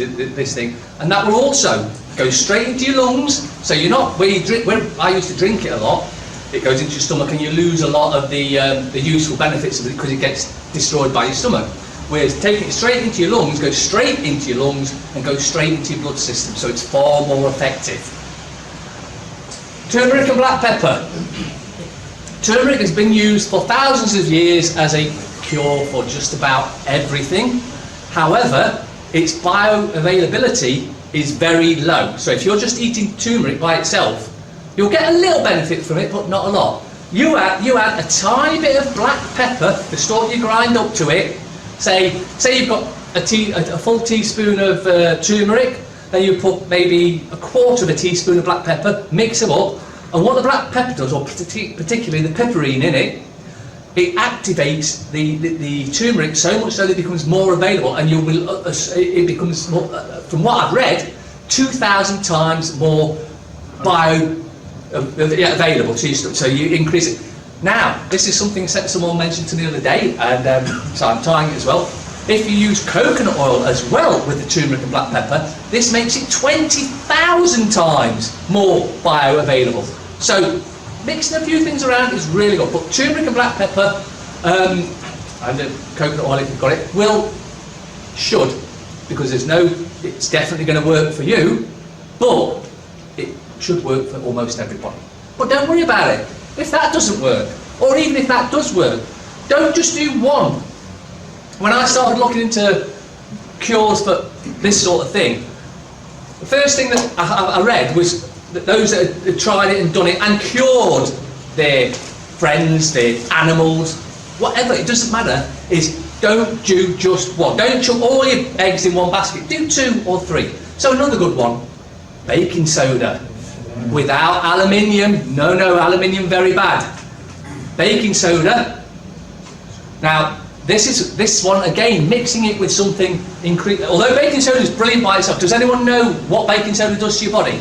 thing, and that will also go straight into your lungs. So you're not where you drink. Where I used to drink it a lot, it goes into your stomach, and you lose a lot of the useful benefits of it because it gets destroyed by your stomach. Whereas taking it straight into your lungs, goes straight into your lungs and goes straight into your blood system, so it's far more effective. Turmeric and black pepper. Turmeric has been used for thousands of years as a cure for just about everything. However, its bioavailability is very low. So if you're just eating turmeric by itself, you'll get a little benefit from it, but not a lot. You add a tiny bit of black pepper, the stuff you grind up to it. Say you've got a full teaspoon of turmeric, then you put maybe a quarter of a teaspoon of black pepper, mix them up, and what the black pepper does, or particularly the pepperine in it, it activates the turmeric so much so that it becomes more available, and it becomes more, from what I've read, 2,000 times more available to you, so you increase it. Now, this is something someone mentioned to me the other day, and so I'm tying it as well. If you use coconut oil as well with the turmeric and black pepper, this makes it 20,000 times more bioavailable. So, mixing a few things around is really good. But turmeric and black pepper, and coconut oil if you've got it, should, because it's definitely going to work for you, but it should work for almost everybody. But don't worry about it. If that doesn't work, or even if that does work, don't just do one. When I started looking into cures for this sort of thing, the first thing that I read was that those that had tried it and done it and cured their friends, their animals, whatever, it doesn't matter, is don't do just one. Don't chuck all your eggs in one basket. Do 2 or 3. So another good one, baking soda. Without aluminium. No, aluminium very bad. Baking soda. Now, this one again, mixing it with something although baking soda is brilliant by itself. Does anyone know what baking soda does to your body?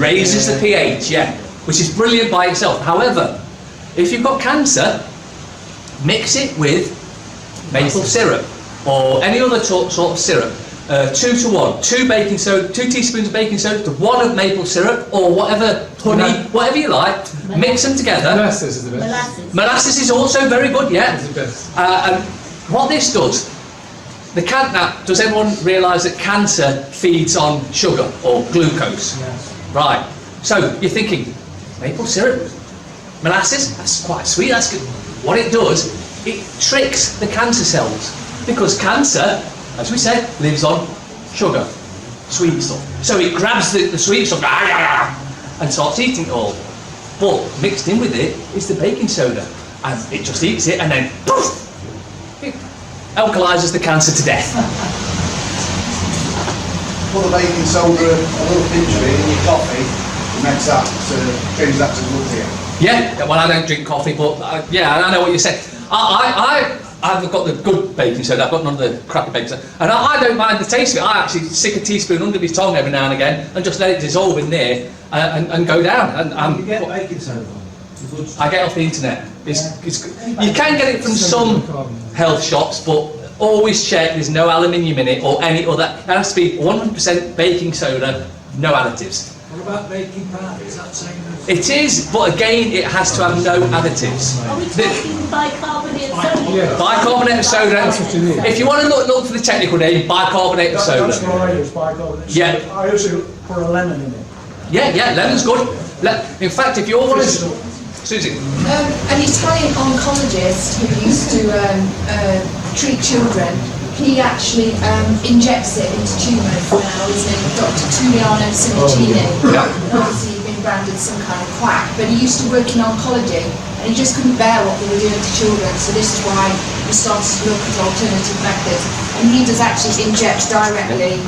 Raises the pH, yeah, which is brilliant by itself. However, if you've got cancer, mix it with maple syrup or any other sort of syrup. 2 to 1, 2 baking soda, 2 teaspoons of baking soda to 1 of maple syrup, or whatever, honey, whatever you like. Mix them together. Molasses is the best. Molasses is also very good, yeah. It's the best. And what this does, now, does everyone realise that cancer feeds on sugar or glucose? Yes. Right. So you're thinking, maple syrup, molasses, that's quite sweet, that's good. What it does, it tricks the cancer cells, because cancer, as we said, lives on sugar, sweet stuff. So it grabs the sweet stuff and starts eating it all. But mixed in with it is the baking soda, and it just eats it, and then poof, it alkalises the cancer to death. Put the baking soda, a little pinch of it in your coffee, makes that, changes that to look here. Yeah, well, I don't drink coffee, but yeah, I know what you're saying. I've got the good baking soda, I've got none of the crappy baking soda, and I don't mind the taste of it. I actually stick a teaspoon under my tongue every now and again and just let it dissolve in there and go down. And You get baking soda from? I get it off the internet. You can get it from some health shops, but always check there's no aluminium in it or any other. It has to be 100% baking soda, no additives. What about baking powder? Is that same as... It is, but again, it has to have no additives. Are we talking bicarbonate of soda? Yeah. Bicarbonate of soda. That's what you need. If you want to look for the technical name, bicarbonate of soda. That's what I use, bicarbonate. Yeah. I also put a lemon in it. Yeah, lemon's good. In fact, if you're one of Susie. An Italian oncologist who used to treat children, he actually injects it into tumours now. His name is Dr. Giuliano Simicini. Yeah. Obviously, he's been branded some kind of quack, but he used to work in oncology and he just couldn't bear what they were doing to children. So this is why he started to look at alternative methods. And he does actually inject directly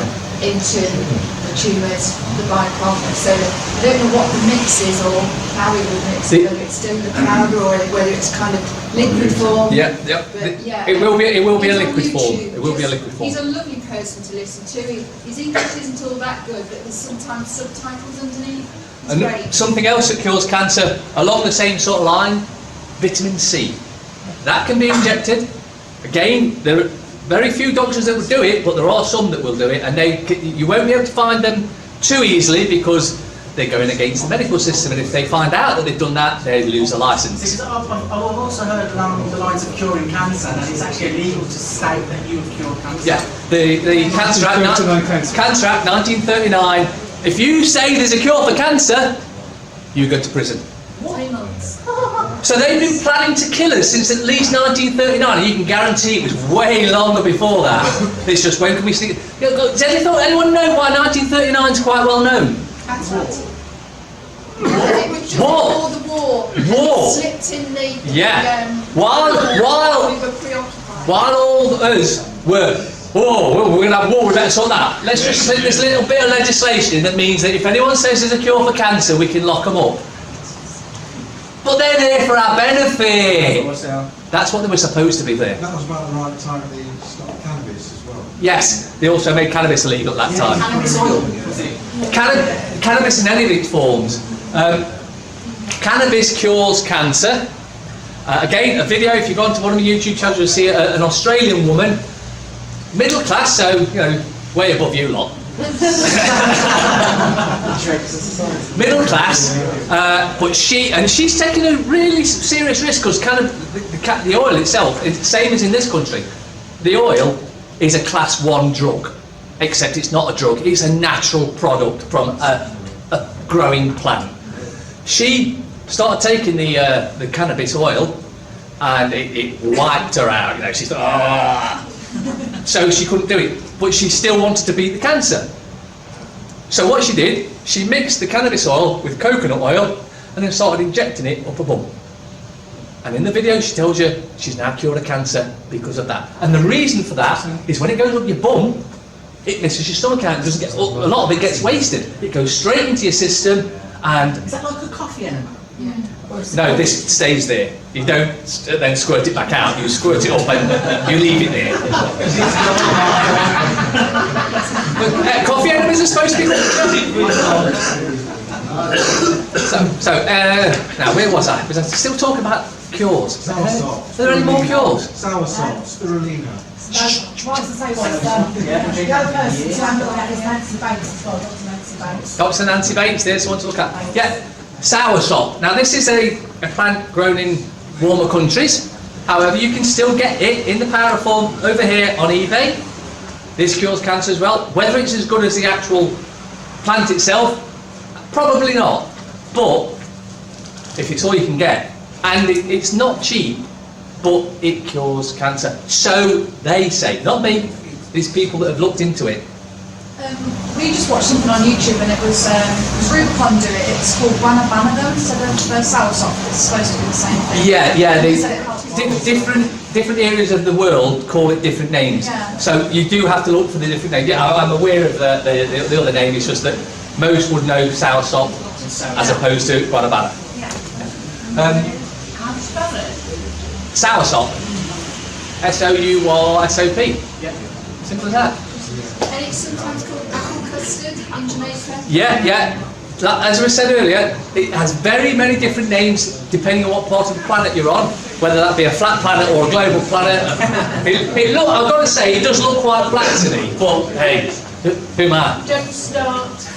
into the tumours, the bicarbonate soda. I don't know what the mix is or how he would mix it, whether it's still the powder or whether it's kind of liquid form. Yeah. But yeah, It will be a he's liquid on form. YouTube. It will be a liquid form. He's a lovely person to listen to. His English isn't all that good, but there's sometimes subtitles underneath. It's And great. something else that cures cancer along the same sort of line, vitamin C. That can be injected. Again, there are very few doctors that will do it, but there are some that will do it, and you won't be able to find them too easily because they're going against the medical system, and if they find out that they've done that, they lose a licence. Because I've also heard along the lines of curing cancer that it's actually illegal to state that you have cured cancer. Yeah, the Cancer Act, Cancer Act 1939. If you say there's a cure for cancer, you go to prison. 3 months. So they've been planning to kill us since at least 1939, and you can guarantee it was way longer before that. It's just when can we see? Does anyone know why 1939 is quite well known? That's right. It was just War. before the war. War. It slipped in the While we were preoccupied. while all of us were, we're going to have war, we better sort that out. Let's just slip this little bit of legislation that means that if anyone says there's a cure for cancer, we can lock them up. But they're there for our benefit. That's what they were supposed to be there. That was about the right time they stopped cannabis as well. Yes, they also made cannabis illegal at that time. Cannabis oil, was it? Cannabis in any of its forms. Cannabis cures cancer. Again, a video, if you go onto one of my YouTube channels, you'll see an Australian woman, middle class, so, way above you lot. Middle class, but she's taking a really serious risk because the oil itself is the same as in this country. The oil is a class 1 drug, except it's not a drug, it's a natural product from a growing plant. She started taking the cannabis oil and it wiped her out, she's so she couldn't do it, but she still wanted to beat the cancer. So what she did, she mixed the cannabis oil with coconut oil and then started injecting it up her bum. And in the video she tells you she's now cured of cancer because of that. And the reason for that is when it goes up your bum, it misses your stomach out, a lot of it gets wasted. It goes straight into your system and... Is that like a coffee enema? Yeah. No, this stays there. You don't then squirt it back out, you squirt it up and you leave it there. Coffee enemas are supposed to be... now where was I? Was I still talking about cures? Are there any more cures? Sour salt, spirulina. What was the same one? The other person to have a look at is Nancy Bates as well, Dr. Nancy Bates. Dr. Nancy Bates, there's one to look at. Yeah, sour salt. Now this is a plant grown in warmer countries. However, you can still get it in the powder form over here on eBay. This cures cancer as well. Whether it's as good as the actual plant itself, probably not. But if it's all you can get, and it's not cheap, but it cures cancer. So they say, not me. These people that have looked into it. We just watched something on YouTube and it was Rubicon do it. It's called Banabanago instead of soursop. It's supposed to be the same thing. Yeah. Different areas of the world call it different names. Yeah. So you do have to look for the different names. Yeah, I'm aware of the other name. It's just that most would know soursop as opposed to guanabana. How do you spell it? Soursop. S-O-U-R-S-O-P. Yeah. Simple as that. And it's sometimes called apple custard in Jamaica. Yeah. As we said earlier, it has very many different names depending on what part of the planet you're on, whether that be a flat planet or a global planet. I've got to say, it does look quite black to me, but hey, who am I? Don't start.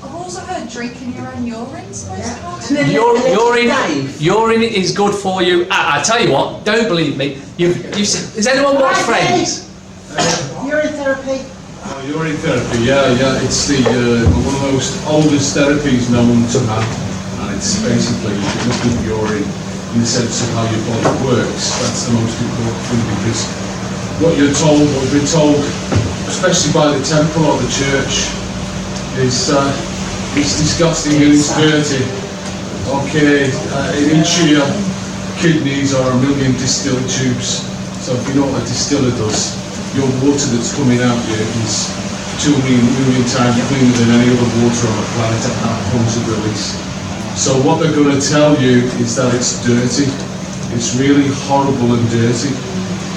I've also heard drinking your own urine supposed to help. Urine is good for you. I tell you what, don't believe me. Has anyone watched Friends? Urine therapy. Urine therapy, yeah, it's the one of the most oldest therapies known to man, and it's basically looking at urine in the sense of how your body works. That's the most important thing, because what we've been told, especially by the temple or the church, is it's disgusting and it's dirty. Okay, in each of your kidneys are 1 million distilled tubes. So if you know what a distiller does, your water that's coming out here is 2 million times cleaner than any other water on the planet at that point of release. So what they're going to tell you is that it's dirty. It's really horrible and dirty.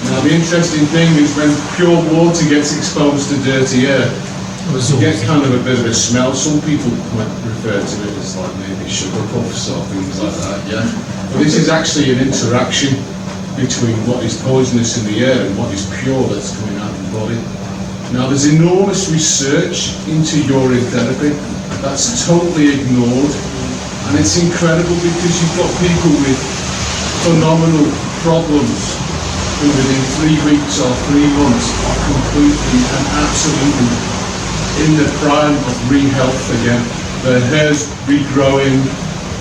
Now the interesting thing is when pure water gets exposed to dirty air, you get kind of a bit of a smell. Some people might refer to it as like maybe sugar puffs or things like that, yeah? But this is actually an interaction between what is poisonous in the air and what is pure that's coming out of the body. Now there's enormous research into urine therapy that's totally ignored, and it's incredible because you've got people with phenomenal problems who within 3 weeks or 3 months are completely and absolutely in the prime of re-health again. Their hair's regrowing,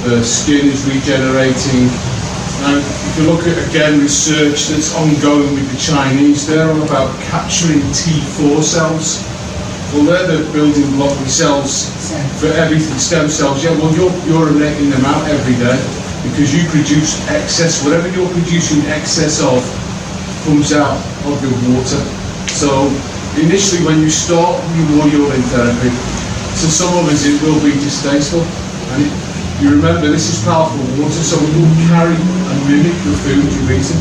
their skin is regenerating. Now, if you look at, again, research that's ongoing with the Chinese, they're on about capturing T4 cells. Well, they're the building block cells for everything, stem cells. Yeah, well, you're urinating them out every day because you produce excess, whatever you're producing excess of comes out of your water. So, initially when you start your urine therapy, to some of us it will be distasteful. And you remember, this is powerful water, so it will carry and mimic the food you're eating.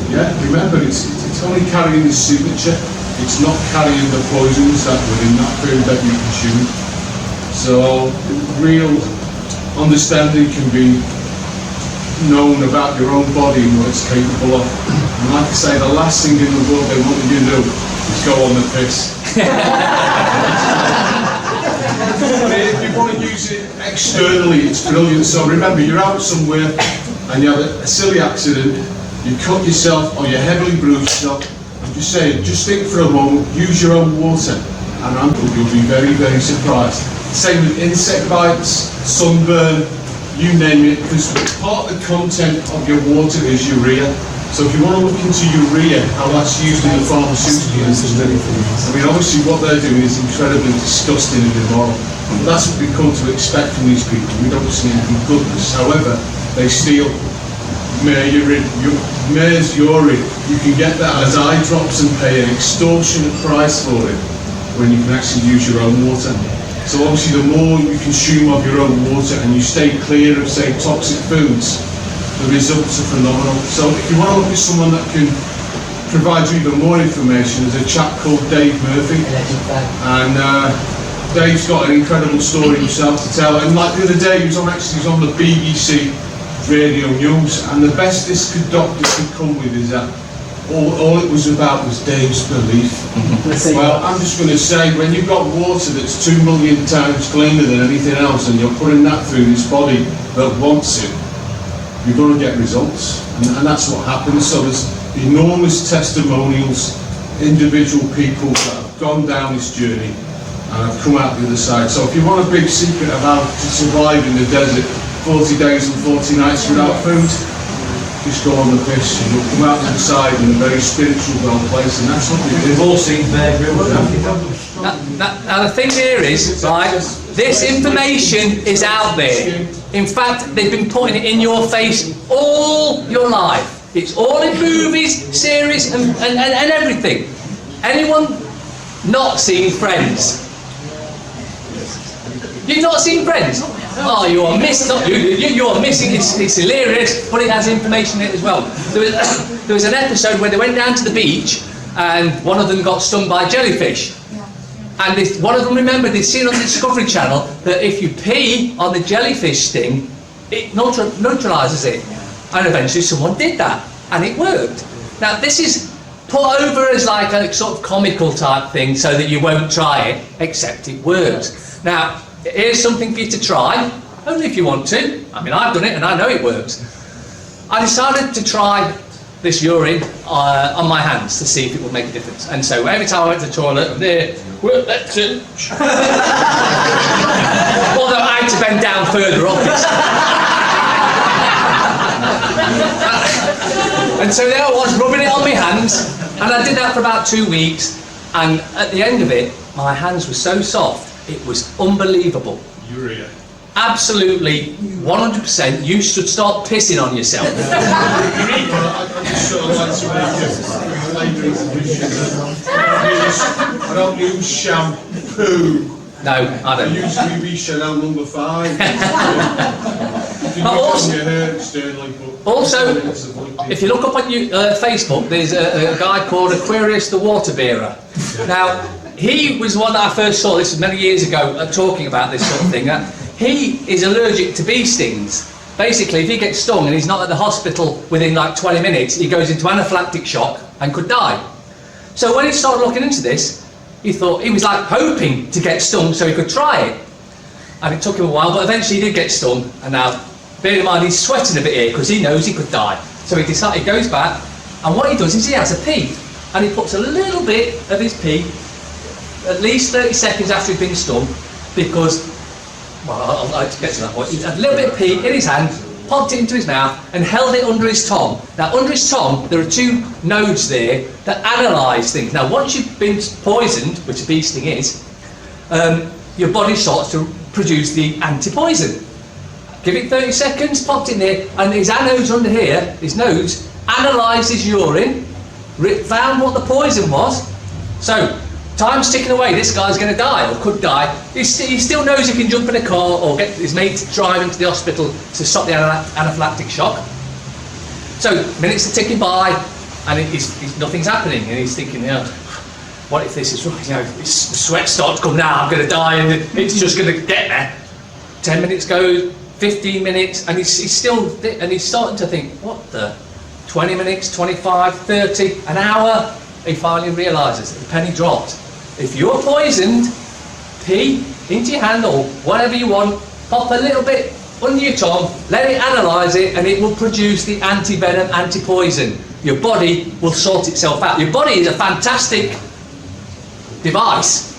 Yeah, remember, it's only carrying the signature, it's not carrying the poisons that were in that food that you consume. So, real understanding can be known about your own body and what it's capable of. And like I say, the last thing in the world they want you to do is go on the piss. If you want to use it externally, it's brilliant. So remember, you're out somewhere and you have a silly accident, you cut yourself or you're heavily bruised up. I'm just saying, just think for a moment, use your own water, and you'll be very, very surprised. Same with insect bites, sunburn, you name it, because part of the content of your water is urea. So if you want to look into urea, how that's used in the pharmaceutical industry, I mean, obviously what they're doing is incredibly disgusting and immoral. But that's what we've come to expect from these people. We don't see anything goodness. However, they steal mare's urine. You can get that as eye drops and pay an extortionate price for it when you can actually use your own water. So obviously the more you consume of your own water and you stay clear of, say, toxic foods, the results are phenomenal. So if you want to look at someone that can provide you even more information, there's a chap called Dave Murphy, and Dave's got an incredible story himself to tell. And like the other day, he was on the BBC Radio News, and the best this doctor could come with is that all it was about was Dave's belief. Well, I'm just going to say, when you've got water that's 2 million times cleaner than anything else, and you're putting that through this body that wants it, you're going to get results, and that's what happens. So there's enormous testimonials, individual people that have gone down this journey and have come out the other side. So if you want a big secret of how to survive in the desert 40 days and 40 nights without food, just go on the piss and you'll come out the other side in a very spiritual well place, and that's what we've all seen there. Now the thing here is, right, this information is out there. In fact, they've been putting it in your face all your life. It's all in movies, series, and everything. Anyone not seen Friends? You've not seen Friends? Oh, you are missing. You are missing. It's hilarious, but it has information in it as well. There was an episode where they went down to the beach, and one of them got stung by jellyfish. And one of them remembered they'd seen on the Discovery Channel that if you pee on the jellyfish sting, it neutralises it. And eventually someone did that, and it worked. Now this is put over as like a sort of comical type thing so that you won't try it, except it works. Now, here's something for you to try, only if you want to. I mean, I've done it and I know it works. I decided to try this urine on my hands to see if it would make a difference. And so every time I went to the toilet, I'm there, well, that's it. Although I had to bend down further, obviously. And so there I was, rubbing it on my hands, and I did that for about 2 weeks, and at the end of it, my hands were so soft, it was unbelievable. Urea. Absolutely, 100%, you should start pissing on yourself. I just sort of like to make I don't use shampoo. No, I don't. I use BB Chanel number 5. Also, if you look up on Facebook, there's a guy called Aquarius the Water Bearer. Now, he was one that I first saw, this was many years ago, talking about this sort of thing. He is allergic to bee stings. Basically, if he gets stung and he's not at the hospital within like 20 minutes, he goes into anaphylactic shock and could die. So when he started looking into this, he thought, he was like hoping to get stung so he could try it. And it took him a while, but eventually he did get stung. And now, bear in mind, he's sweating a bit here because he knows he could die. So he decided, he goes back, and what he does is he has a pee. And he puts a little bit of his pee, at least 30 seconds after he's been stung, because, well, I'll like to get to that point. He had a little bit of pee in his hand, popped it into his mouth, and held it under his tongue. Now, under his tongue, there are 2 nodes there that analyse things. Now, once you've been poisoned, which a bee sting is, your body starts to produce the anti-poison. Give it 30 seconds, popped it in there, and his anodes under here, his nodes, analysed his urine, found what the poison was. So, time's ticking away, this guy's going to die, or could die. He still knows he can jump in a car or get his mate to drive him to the hospital to stop the anaphylactic shock. So, minutes are ticking by, and nothing's happening, and he's thinking, what if this is right? The sweat starts to come now, I'm going to die, and it's just going to get there. 10 minutes goes, 15 minutes, and he's starting to think, what the? 20 minutes, 25, 30, an hour. He finally realises that the penny dropped. If you're poisoned, pee into your hand or whatever you want, pop a little bit under your tongue, let it analyse it, and it will produce the anti-venom, anti-poison. Your body will sort itself out. Your body is a fantastic device.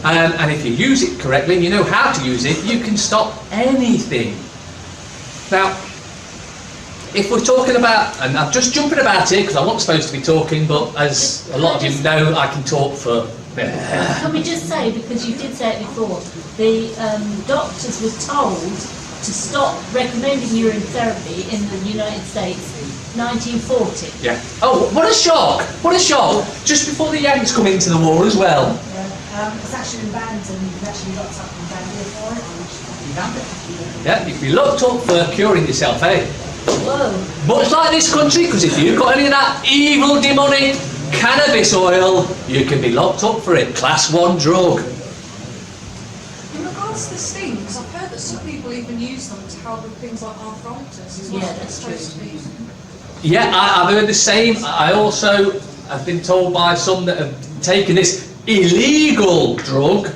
And if you use it correctly, and you know how to use it, you can stop anything. Now, if we're talking about, and I'm just jumping about here because I wasn't supposed to be talking, but as a lot of you know, I can talk for... Can we just say, because you did say it before, the doctors were told to stop recommending urine therapy in the United States 1940. Yeah. Oh, what a shock! What a shock! Just before the Yanks come into the war as well. It's actually been banned, and you've actually locked up in Mandela for it, and you banned it. Yeah, you can be locked up for curing yourself, eh? Whoa. Much like this country, because if you've got any of that evil, demonic cannabis oil, you can be locked up for it. Class 1 drug. In regards to the stings, I've heard that some people even use them to help with things like arthritis as well. Yeah, that's supposed true. to be. Yeah, I've heard the same. I also have been told by some that have taken this illegal drug,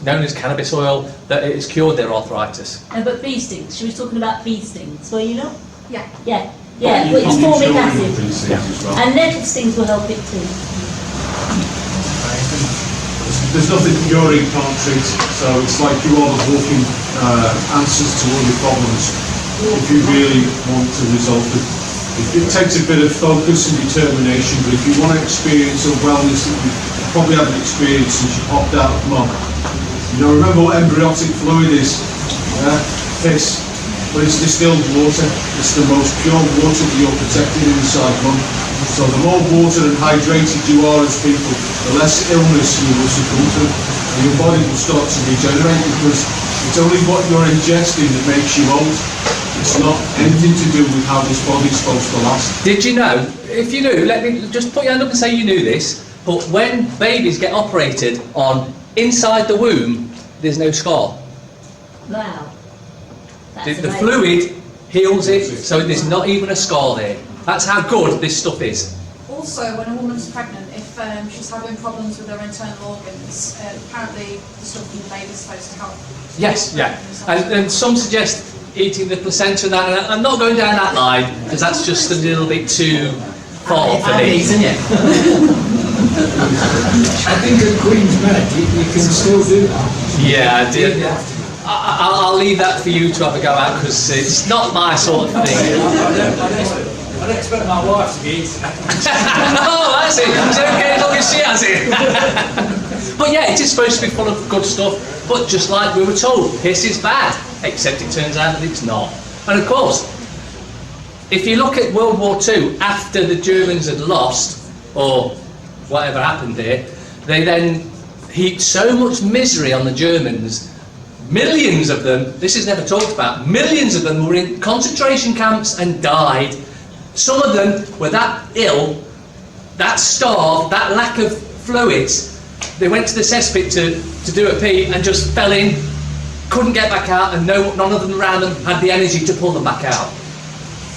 known as cannabis oil, that it has cured their arthritis. No, but bee stings. She was talking about bee stings. Well, you know? Yeah. Yeah. Yeah, well, it's formic acid. Well. And nettle stings will help it too. There's nothing urine can't treat, so it's like you are the walking answers to all your problems if you really want to resolve it. It takes a bit of focus and determination, but if you want to experience a wellness that you probably haven't experienced since you popped out of mum. You know, remember what embryotic fluid is? Piss. But it's distilled water. It's the most pure water that you're protected inside mum. So the more water and hydrated you are as people, the less illness you will succumb to. And your body will start to regenerate, because It's only what you're ingesting that makes you old. It's not anything to do with how this body's supposed to last. Did you know, if you knew, let me just put your hand up and say you knew this, but when babies get operated on inside the womb, there's no scar. Wow. The fluid heals it, so there's not even a scar there. That's how good this stuff is. Also, when a woman's pregnant, if she's having problems with her internal organs, apparently the stuff in the baby's supposed to help. Yes, yeah. And some suggest eating the placenta and that, and I'm not going down that line, because that's just a little bit too far for me. I think at Queen's Med you can still do that. Yeah, I do. I'll leave that for you to have a go at, because it's not my sort of thing. I don't expect my wife to be eating that. Oh, that's it. It's okay as long as she has it. But yeah, it is supposed to be full of good stuff, but just like we were told, piss is bad, except it turns out that it's not. And of course, if you look at World War II, after the Germans had lost, or whatever happened there, they then heaped so much misery on the Germans. Millions of them, this is never talked about, millions of them were in concentration camps and died. Some of them were that ill, that starved, that lack of fluids, they went to the cesspit to do a pee and just fell in, couldn't get back out, and none of them around them had the energy to pull them back out.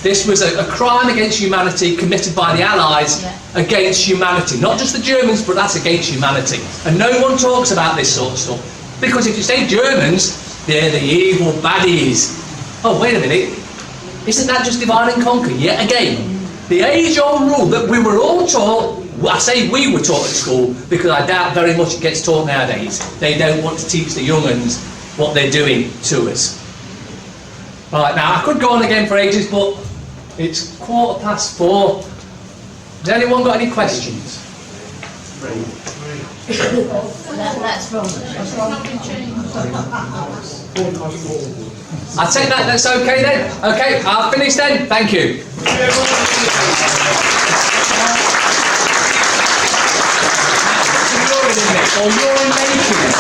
This was a crime against humanity committed by the Allies against humanity. Not just the Germans, but that's against humanity. And no one talks about this sort of stuff. Because if you say Germans, they're the evil baddies. Oh, wait a minute. Isn't that just divide and conquer yet again? The age-old rule that we were all taught, I say we were taught at school, because I doubt very much it gets taught nowadays. They don't want to teach the young uns what they're doing to us. Right, now I could go on again for ages, but it's 4:15. Has anyone got any questions? That's wrong. I take that, that's okay then. Okay, I'll finish then. Thank you. Urine in it, or urine making.